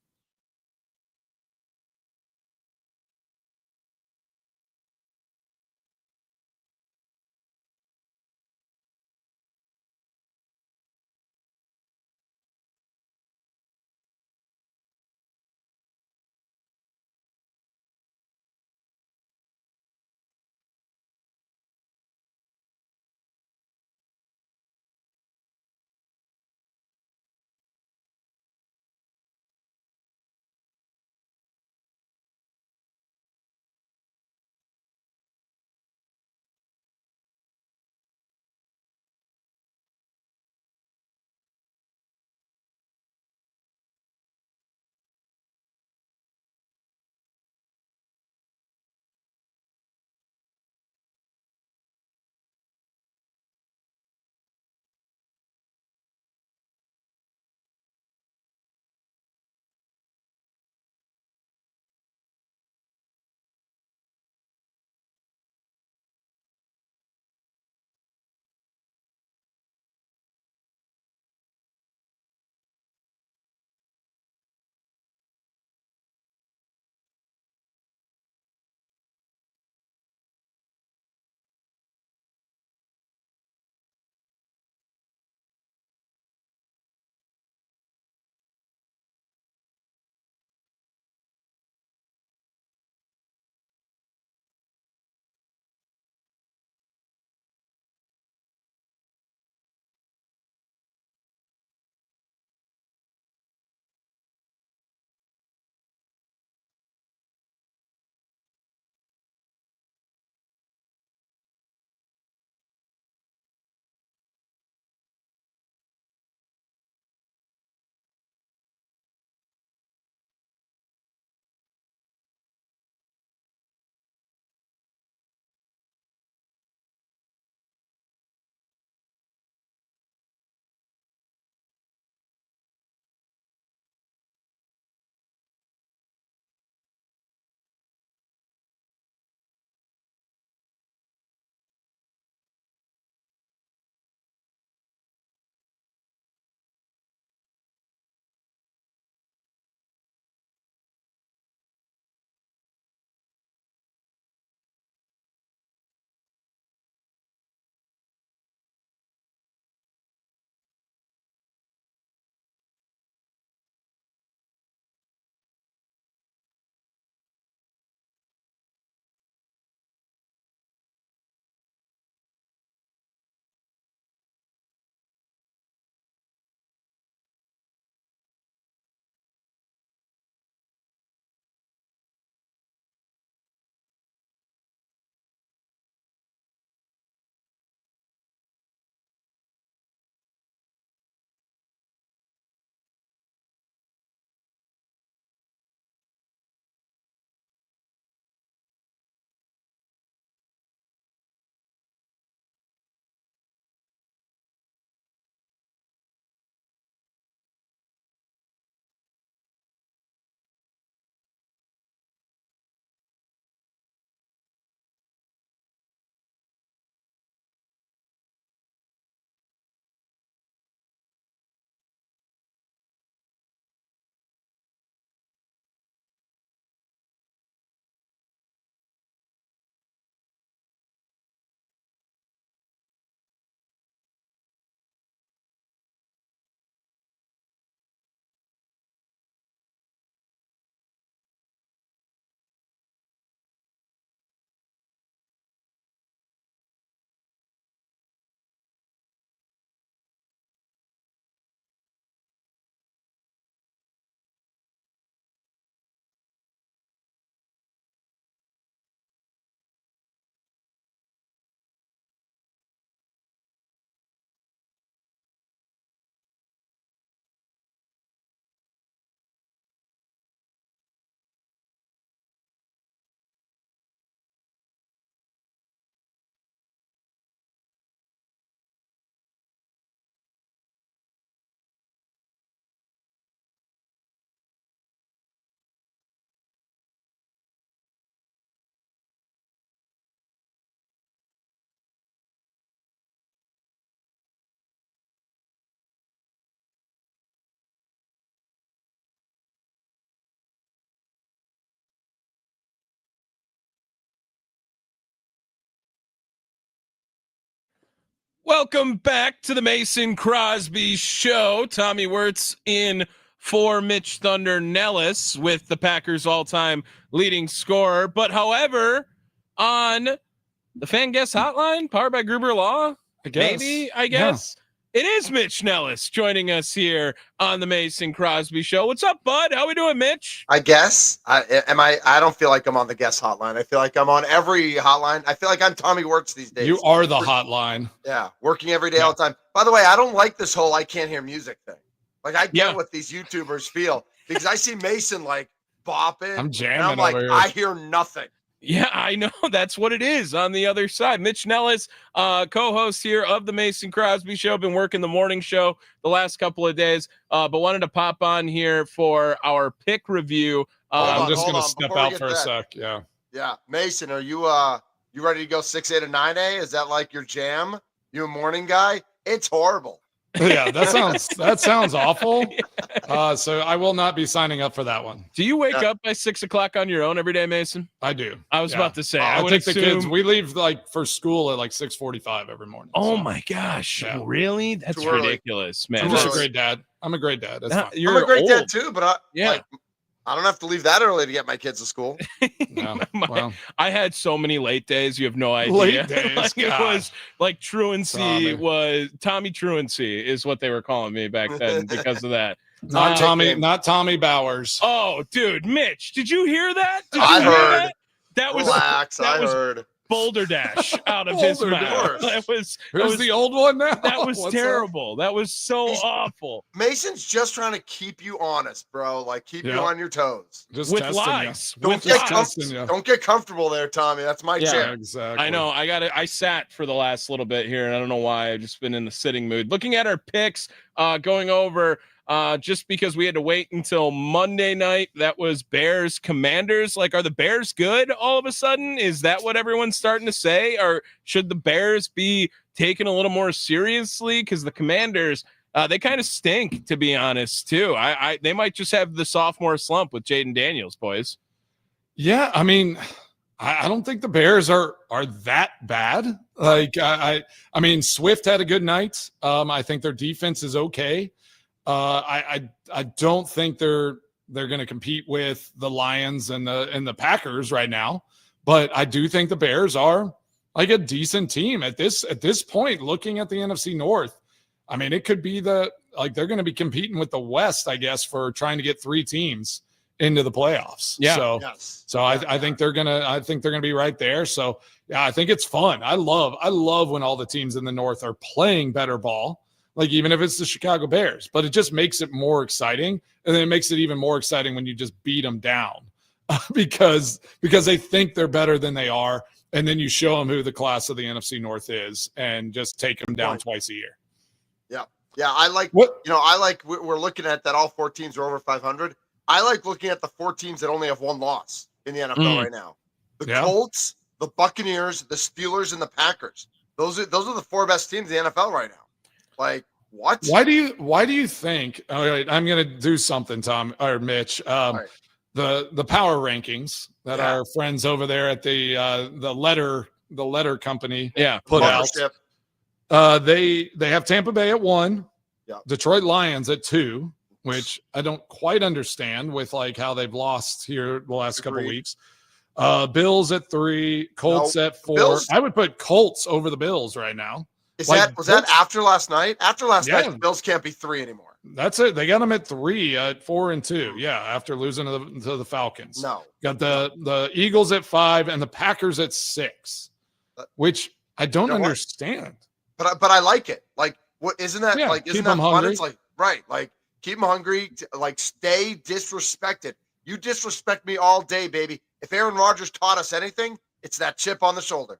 Welcome back to the Mason Crosby Show. Tommy Wirtz in for Mitch Thunder Nellis with the Packers' all-time leading scorer. But however, on the Fan Guest Hotline, powered by Gruber Law, I guess it is Mitch Nellis joining us here on the Mason Crosby Show. What's up, bud? How we doing, Mitch? I guess. I don't feel like I'm on the guest hotline. I feel like I'm on every hotline. I feel like I'm Tommy Wirtz these days. You are the hotline. Yeah, working every day all the time. By the way, I don't like this whole I can't hear music thing. Like, I get what these YouTubers feel because I see Mason like bopping. I'm jamming and I'm like, over here. I hear nothing. Yeah, I know. That's what it is on the other side. Mitch Nellis, co-host here of the Mason Crosby Show. Been working the morning show the last couple of days, but wanted to pop on here for our pick review. I'm just going to step out for a sec. Yeah. Yeah. Mason, are you ready to go 6A to 9A? Is that like your jam? You a morning guy? It's horrible. Yeah, that sounds awful. So I will not be signing up for that one. Do you wake up by 6 o'clock on your own every day, Mason? I do. I was about to say, I would take assume... the kids. We leave like for school at like 6:45 every morning. Oh my gosh. Yeah. Really? That's ridiculous, man. I'm just a great dad. I'm a great dad. That's fine. I'm a great dad too, but I don't have to leave that early to get my kids to school. Well, I had so many late days. You have no idea. Late days. Like, it was like truancy was Tommy Truancy is what they were calling me back then because of that. Not Tommy Bowers. Oh, dude, Mitch, did you hear that? I heard. That was Relax. I heard. Boulder Dash out of his mouth. Who's the old one now? That was terrible. That was so awful. Mason's just trying to keep you honest, bro. Like, keep you on your toes. Just with testing lies. you. Don't get comfortable there, Tommy. That's my chair. Exactly. I know. I sat for the last little bit here, and I don't know why. I've just been in the sitting mood. Looking at our picks, going over just because we had to wait until Monday night. That was Bears Commanders. Like, are the Bears good all of a sudden? Is that what everyone's starting to say? Or should the Bears be taken a little more seriously? Because the Commanders, they kind of stink, to be honest, too. They might just have the sophomore slump with Jaden Daniels, boys. Yeah, I mean, I don't think the Bears are that bad. Like, I mean, Swift had a good night. I think their defense is okay. I don't think they're going to compete with the Lions and the Packers right now, but I do think the Bears are like a decent team at this point. Looking at the NFC North, I mean, it could be they're going to be competing with the West, I guess, for trying to get 3 teams into the playoffs. Yeah. I think they're gonna be right there. So yeah, I think it's fun. I love when all the teams in the North are playing better ball. Like, even if it's the Chicago Bears, but it just makes it more exciting. And then it makes it even more exciting when you just beat them down because they think they're better than they are. And then you show them who the class of the NFC North is and just take them down twice a year. Yeah. Yeah. I like, we're looking at that all 4 teams are over 500. I like looking at the 4 teams that only have 1 loss in the NFL right now. The Colts, the Buccaneers, the Steelers, and the Packers. Those are the 4 best teams in the NFL right now. Like, what? Why do you think? All right, I'm going to do something, Tom or Mitch. The power rankings that our friends over there at the letter company put out. They have Tampa Bay at 1, Detroit Lions at 2, which I don't quite understand with like how they've lost here the last couple of weeks. Bills at 3, Colts at 4. Bills? I would put Colts over the Bills right now. Was that after last night? After last night, the Bills can't be 3 anymore. That's it. They got them at 3 at 4-2. Yeah, after losing to the Falcons. No, got the Eagles at 5 and the Packers at 6, which I don't understand. But I like it. Like, what isn't that like? Isn't that fun? Hungry. It's like like keep them hungry. Like, stay disrespected. You disrespect me all day, baby. If Aaron Rodgers taught us anything, it's that chip on the shoulder.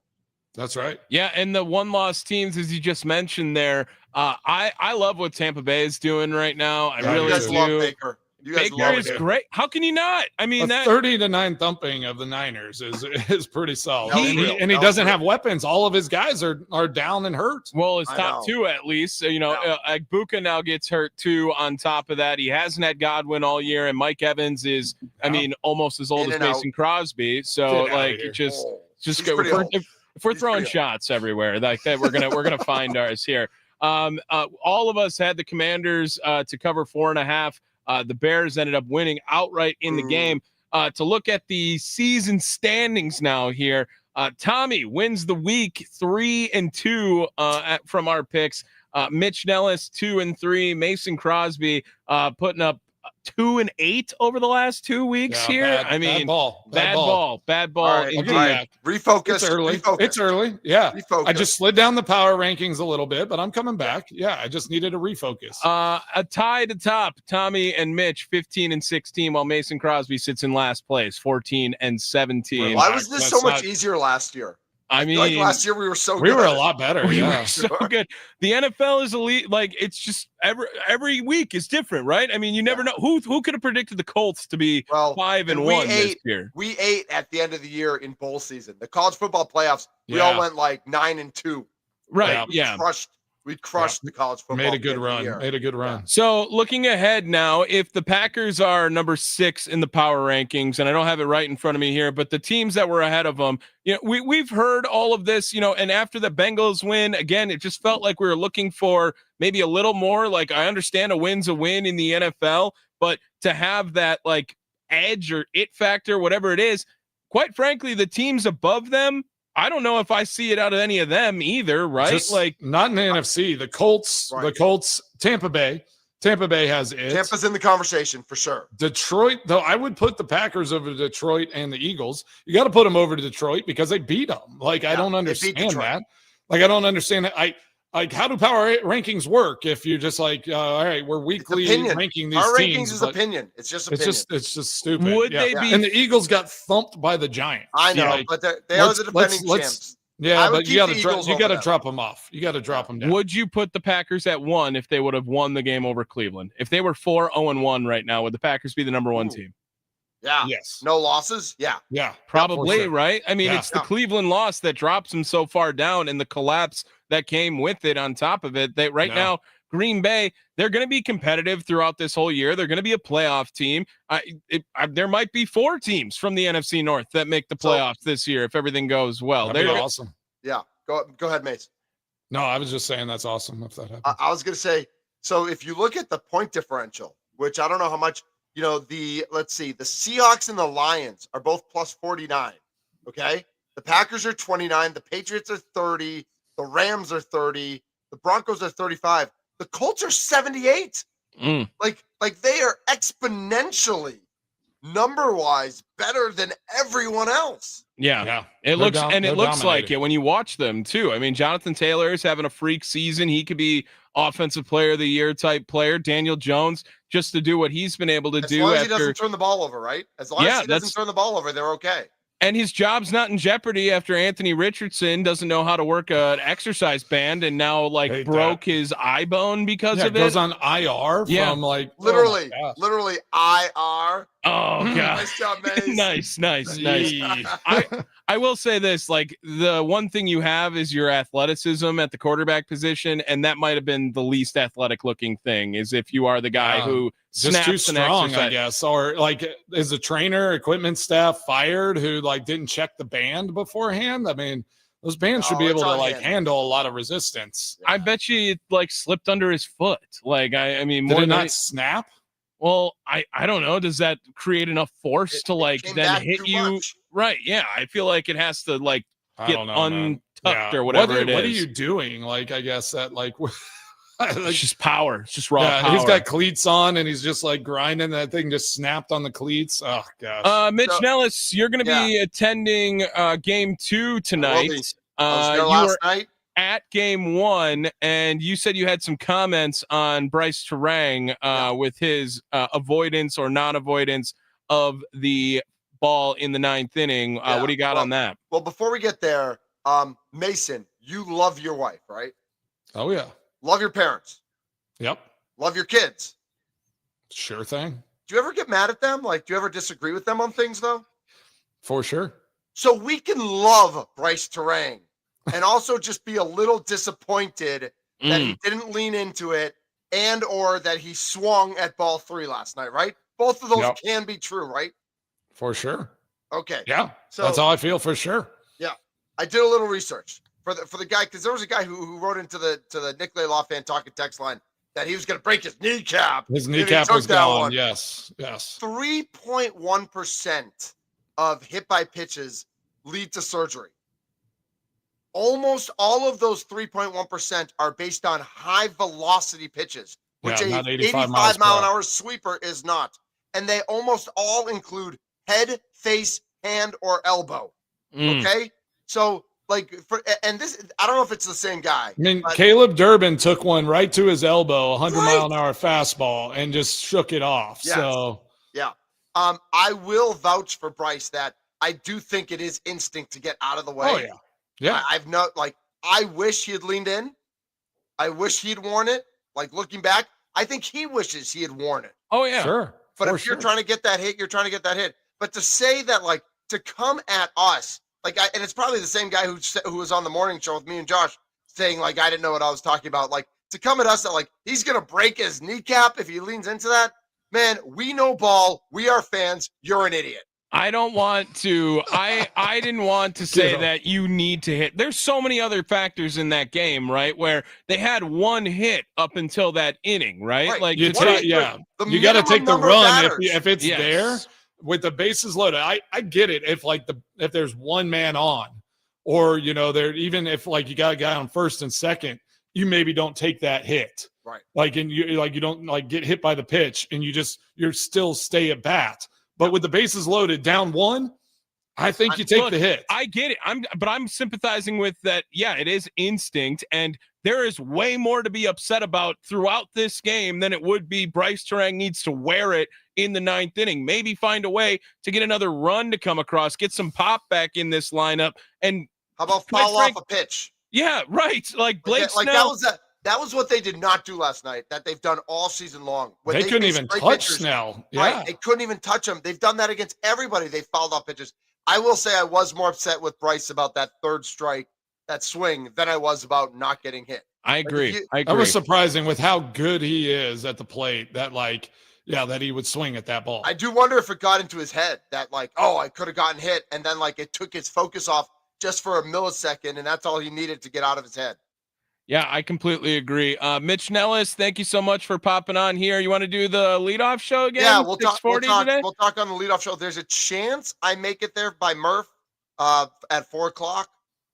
That's right. Yeah, and the 1-loss teams, as you just mentioned there, I love what Tampa Bay is doing right now. I really you guys do. Love Baker. You guys Baker is great. How can you not? I mean, that 30-9 thumping of the Niners is pretty solid. He doesn't have weapons. All of his guys are down and hurt. Well, his top 2 at least. Agbuka now gets hurt too. On top of that, he hasn't had Godwin all year, and Mike Evans is, I mean, almost as old as Mason Crosby. So like, just go if we're throwing shots everywhere like that, we're gonna find ours here. All of us had the Commanders to cover 4.5. The Bears ended up winning outright in the game. To look at the season standings now here, Tommy wins the week 3-2 from our picks. Mitch Nellis 2-3. Mason Crosby putting up 2-8 over the last 2 weeks here. Bad ball. All right, indeed. Refocus. It's early. Refocus. It's early. Yeah. Refocus. I just slid down the power rankings a little bit, but I'm coming back. Yeah. I just needed a refocus. A tie to top, Tommy and Mitch 15-16, while Mason Crosby sits in last place 14-17. Why was this so much easier last year? I mean, like last year we were so good. We were a lot better. We were so good. The NFL is elite. Like it's just every week is different, right? I mean, you never know who could have predicted the Colts to be 5-1 this year. We ate at the end of the year in bowl season. The college football playoffs, we all went like 9-2. Right. We crushed the college football. Made a good run. So looking ahead now, if the Packers are number 6 in the power rankings, and I don't have it right in front of me here, but the teams that were ahead of them, we've heard all of this, and after the Bengals win, again, it just felt like we were looking for maybe a little more. Like I understand a win's a win in the NFL, but to have that like edge or it factor, whatever it is, quite frankly, the teams above them, I don't know if I see it out of any of them either, right? Just like not in the NFC. The Colts, Tampa Bay. Tampa Bay has it. Tampa's in the conversation for sure. Detroit, though, I would put the Packers over Detroit and the Eagles. You got to put them over to Detroit because they beat them. Like I don't understand that. Like I don't understand that. Like, how do power rankings work if you're just like, all right, we're weekly ranking these Our teams? Rankings is opinion. It's just opinion. It's just stupid. Would they be? And the Eagles got thumped by the Giants. I know, but they are the defending champs. Yeah, but you got to drop them off. You got to drop them down. Would you put the Packers at 1 if they would have won the game over Cleveland? If they were 4-0-1 right now, would the Packers be the number 1 team? Yeah. Yes. No losses. Yeah. Yeah. Probably, right? I mean, it's the Cleveland loss that drops them so far down and the collapse that came with it on top of it. Now, Green Bay, they're going to be competitive throughout this whole year. They're going to be a playoff team. There might be 4 teams from the NFC North that make the playoffs this year if everything goes well. They're awesome. Yeah. Go ahead, Mace. No, I was just saying that's awesome if that happens. I was going to say, so if you look at the point differential, which I don't know how much, let's see, the Seahawks and the Lions are both plus 49. Okay. The Packers are 29. The Patriots are 30. The Rams are 30. The Broncos are 35. The Colts are 78. Like they are exponentially number-wise better than everyone else. Yeah. It looks like it when you watch them too. I mean, Jonathan Taylor is having a freak season. He could be offensive player of the year type player. Daniel Jones, just to do what he's been able to do. As long as he doesn't turn the ball over, right? As long as he doesn't turn the ball over, they're okay. And his job's not in jeopardy after Anthony Richardson doesn't know how to work an exercise band and now broke his eye bone because of it. Goes on IR from literally IR. Oh god. Nice job, Mace. Nice. I will say this, the one thing you have is your athleticism at the quarterback position, and that might have been the least athletic looking thing is if you are the guy who just too strong, I guess, or is the trainer, equipment staff fired who didn't check the band beforehand? I mean, those bands should be able to handle a lot of resistance. I bet you it slipped under his foot. I mean, did it not snap? Well, I don't know. Does that create enough force to then hit you? Much. Right. Yeah. I feel like it has to get untucked or whatever it is. What are you doing? I guess that it's just power. It's just raw power. He's got cleats on and he's just grinding. That thing just snapped on the cleats. Oh gosh. Mitch Nellis, you're going to be attending game 2 tonight. I was there last night. At game 1, and you said you had some comments on Bryce Terang with his avoidance or non-avoidance of the ball in the 9th inning. What do you got on that? Well, before we get there, Mason, you love your wife, right? Oh yeah. Love your parents. Yep. Love your kids. Sure thing. Do you ever get mad at them? Do you ever disagree with them on things though? For sure. So we can love Bryce Terang and also just be a little disappointed that he didn't lean into it and or that he swung at ball 3 last night, right? Both of those can be true, right? For sure. Okay. Yeah. So that's how I feel for sure. Yeah. I did a little research for the guy, because there was a guy who wrote into the Nick Law fan talking text line that he was going to break his kneecap. His kneecap was gone. One. Yes. 3.1% of hit by pitches lead to surgery. Almost all of those 3.1% are based on high velocity pitches, which a 85 mile an hour sweeper is not. And they almost all include head, face, hand, or elbow. Okay? So, this, I don't know if it's the same guy. I mean, Caleb Durbin took one right to his elbow, 100 mile an hour fastball, and just shook it off. Yes. So, yeah. I will vouch for Bryce that I do think it is instinct to get out of the way. Oh, yeah. Yeah. I wish he had leaned in. I wish he'd worn it. Like, looking back, I think he wishes he had worn it. Oh, yeah. Sure. But if you're trying to get that hit, you're trying to get that hit. But to say that, like, to come at us, and it's probably the same guy who was on the morning show with me and Josh saying, like, I didn't know what I was talking about. Like, to come at us that, like, he's going to break his kneecap if he leans into that. Man, we know ball. We are fans. You're an idiot. I don't want to. I didn't want to say that you need to hit. There's so many other factors in that game, right? Where they had one hit up until that inning, right? Like, you got to take the run if it's there with the bases loaded. I get it if there's one man on, or there, even if like you got a guy on first and second, you maybe don't take that hit, right? Like, and you don't like get hit by the pitch, and you're still stay at bat. But with the bases loaded, down one, I think you take the hit. I get it. I'm sympathizing with that. Yeah, it is instinct, and there is way more to be upset about throughout this game than it would be Bryce Terang needs to wear it in the ninth inning. Maybe find a way to get another run to come across, get some pop back in this lineup, and how about foul off a pitch? Yeah, right. Like Blake Snell. That was what they did not do last night, that they've done all season long. When they couldn't even touch Snell. Yeah. Right. They couldn't even touch him. They've done that against everybody. They fouled off pitches. I will say I was more upset with Bryce about that third strike, that swing, than I was about not getting hit. I agree. That was surprising with how good he is at the plate, that that he would swing at that ball. I do wonder if it got into his head that I could have gotten hit, and then it took his focus off just for a millisecond, and that's all he needed to get out of his head. Yeah, I completely agree. Mitch Nellis, thank you so much for popping on here. You want to do the leadoff show again? Yeah, we'll talk today? We'll talk on the leadoff show. There's a chance I make it there by Murph at 4:00.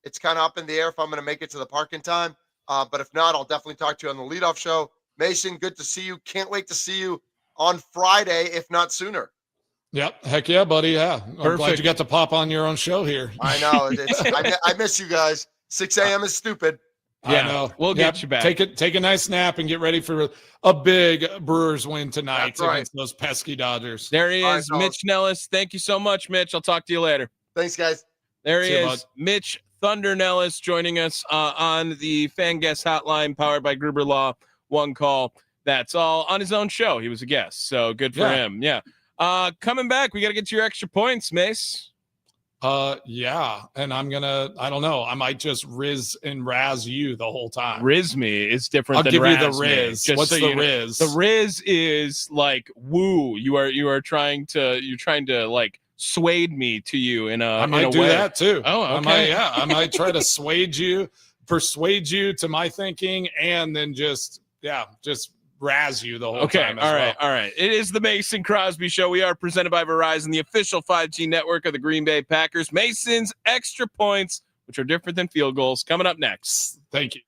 It's kind of up in the air if I'm going to make it to the park in time. But if not, I'll definitely talk to you on the leadoff show. Mason, good to see you. Can't wait to see you on Friday, if not sooner. Yep. Heck yeah, buddy. Yeah. I'm glad you got to pop on your own show here. I know. I miss you guys. 6 a.m. is stupid. Yeah, I know. We'll get you back. Take a nice nap and get ready for a big Brewers win tonight against those pesky Dodgers. There he is, Mitch Nellis. Thank you so much, Mitch. I'll talk to you later. Thanks, guys. There he is, Mitch Thunder Nellis, joining us on the Fan Guest Hotline, powered by Gruber Law. One call. That's all on his own show. He was a guest, so good for him. Yeah. Coming back, we got to get your extra points, Mace. Yeah, and I don't know, I might just riz and razz you the whole time. Riz me is different. I'll than give razz you the riz. Me, what's the riz? The riz is like woo. You are trying to like swayed me to you in a. I might do way. that too. Oh, okay. I might try to persuade you to my thinking, and then just razz you the whole time. All right. It is the Mason Crosby Show. We are presented by Verizon, the official 5G network of the Green Bay Packers. Mason's extra points, which are different than field goals, coming up next. Thank you.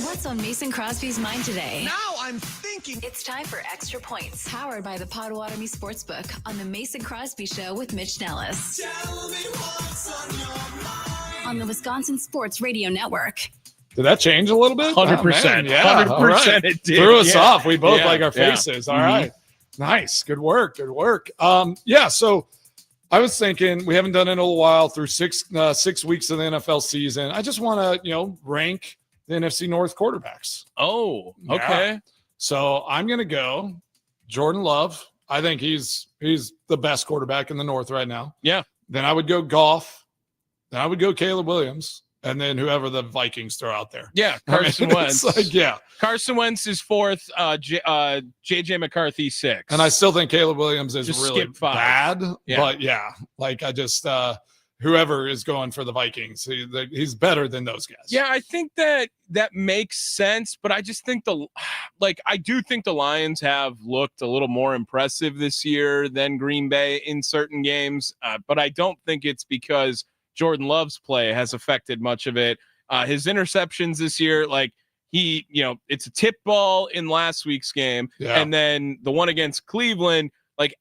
What's on Mason Crosby's mind today? Now I'm thinking. It's time for Extra Points, powered by the Potawatomi Sportsbook on the Mason Crosby Show with Mitch Nellis. Tell me what's on your mind. On the Wisconsin Sports Radio Network. Did that change a little bit? 100%. Yeah, 100% it did. Threw us Yeah. off. We both Yeah. like our Yeah. faces. All right. Nice. Good work. Good work. Yeah. So I was thinking we haven't done it in a little while through 6 weeks of the NFL season. I just want to, rank the NFC North quarterbacks. Oh, okay. Yeah. So I'm going to go Jordan Love. I think he's the best quarterback in the North right now. Yeah. Then I would go Goff. Then I would go Caleb Williams. And then whoever the Vikings throw out there. Yeah, Carson Wentz. Yeah. Carson Wentz is 4th, JJ McCarthy 6th. And I still think Caleb Williams is Just really skip 5. bad. Yeah. But yeah, like I just whoever is going for the Vikings, he's better than those guys. Yeah, I think that makes sense, but I just think I do think the Lions have looked a little more impressive this year than Green Bay in certain games, but I don't think it's because Jordan Love's play has affected much of it. His interceptions this year, it's a tip ball in last week's game. Yeah. And then the one against Cleveland,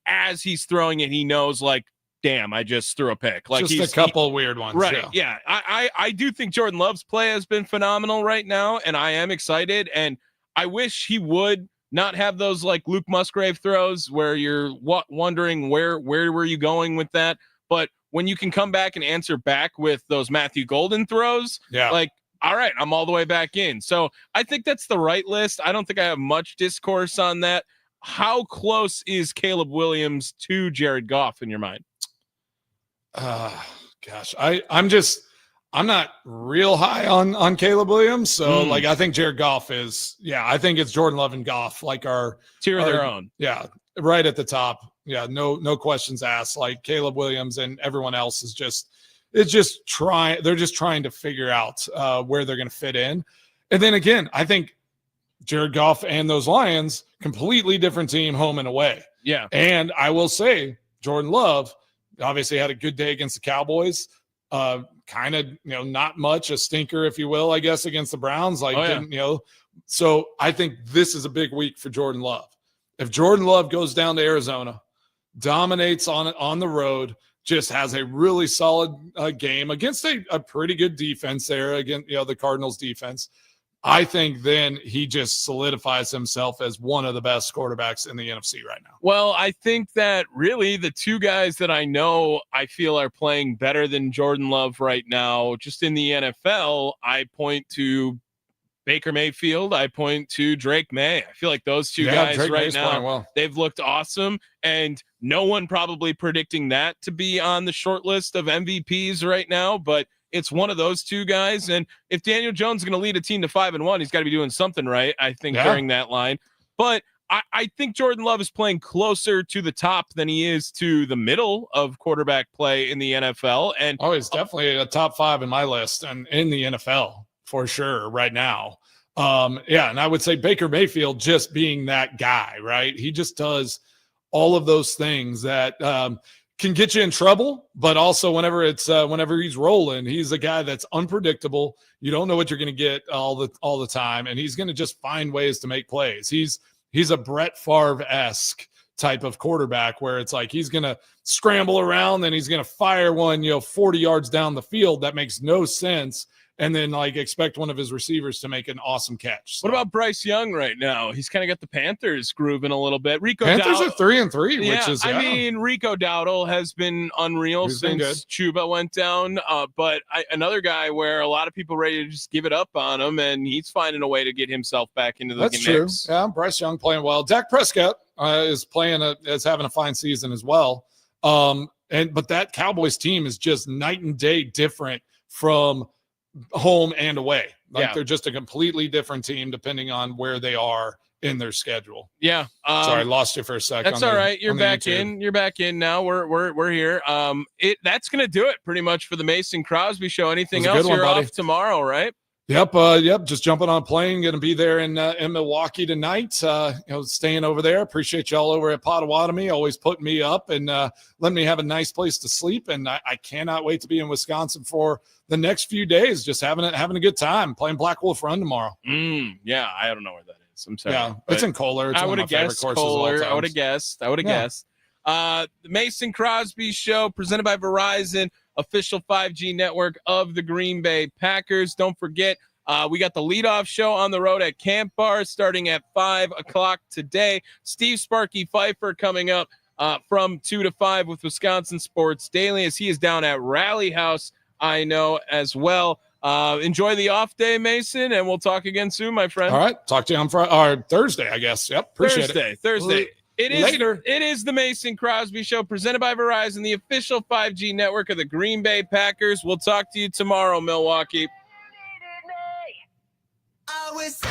as he's throwing it, he knows damn, I just threw a pick. Just a couple weird ones. Right. Yeah. I do think Jordan Love's play has been phenomenal right now, and I am excited. And I wish he would not have those Luke Musgrave throws where you're wondering where were you going with that. But when you can come back and answer back with those Matthew Golden throws, all right, I'm all the way back in. So I think that's the right list. I don't think I have much discourse on that. How close is Caleb Williams to Jared Goff in your mind? Gosh, I'm not real high on Caleb Williams. So I think Jared Goff is, I think it's Jordan Love and Goff, our tier of their own. Yeah. Right at the top. Yeah. No questions asked. Caleb Williams and everyone else is they're just trying to figure out where they're going to fit in. And then again, I think Jared Goff and those Lions, completely different team, home and away. Yeah. And I will say Jordan Love obviously had a good day against the Cowboys. Kind of, not much, a stinker, if you will, I guess, against the Browns. So I think this is a big week for Jordan Love. If Jordan Love goes down to Arizona, dominates on the road, just has a really solid game against a pretty good defense there, against the Cardinals defense, I think then he just solidifies himself as one of the best quarterbacks in the NFC right now. Well, I think that really the two guys that I feel are playing better than Jordan Love right now, just in the NFL, I point to Baker Mayfield. I point to Drake May. I feel like those two guys Drake right May's now, playing well. They've looked awesome, and no one probably predicting that to be on the short list of MVPs right now, but it's one of those two guys. And if Daniel Jones is going to lead a team to 5-1, he's got to be doing something right, I think, during that line. But I think Jordan Love is playing closer to the top than he is to the middle of quarterback play in the NFL. And he's definitely a top 5 in my list and in the NFL for sure right now. And I would say Baker Mayfield just being that guy, right? He just does all of those things that can get you in trouble, but also whenever he's rolling, he's a guy that's unpredictable. You don't know what you're going to get all the time, and he's going to just find ways to make plays. He's a Brett Favre-esque type of quarterback where it's he's going to scramble around and he's going to fire one 40 yards down the field that makes no sense, and then expect one of his receivers to make an awesome catch. So. What about Bryce Young right now? He's kind of got the Panthers grooving a little bit. Panthers are 3-3, which is I mean, Rico Dowdle has been unreal since Chuba went down. But another guy where a lot of people ready to just give it up on him, and he's finding a way to get himself back into the mix. That's true. Yeah, Bryce Young playing well. Dak Prescott is having a fine season as well. But that Cowboys team is just night and day different from home and away. They're just a completely different team depending on where they are in their schedule. Yeah. Sorry, I lost you for a second. That's all right. You're back in. You're back in now. We're here. That's gonna do it pretty much for the Mason Crosby show. Anything else? You're off tomorrow, right? Yep. Just jumping on a plane. Going to be there in Milwaukee tonight. Staying over there. Appreciate y'all over at Potawatomi, always putting me up and letting me have a nice place to sleep. And I cannot wait to be in Wisconsin for the next few days. Just having a good time. Playing Black Wolf Run tomorrow. Yeah, I don't know where that is. I'm sorry. Yeah, it's in Kohler. It's I would have guessed Kohler. I would have guessed. The Mason Crosby Show, presented by Verizon, official 5G network of the Green Bay Packers. Don't forget, we got the leadoff show on the road at Camp Bar starting at 5 o'clock today. Steve Sparky Pfeiffer coming up from 2 to 5 with Wisconsin Sports Daily, as he is down at Rally House, I know, as well. Enjoy the off day, Mason, and we'll talk again soon, my friend. All right. Talk to you on Thursday, I guess. Yep. Appreciate it. Thursday. Later. It is the Mason Crosby Show, presented by Verizon, the official 5G network of the Green Bay Packers. We'll talk to you tomorrow, Milwaukee. I was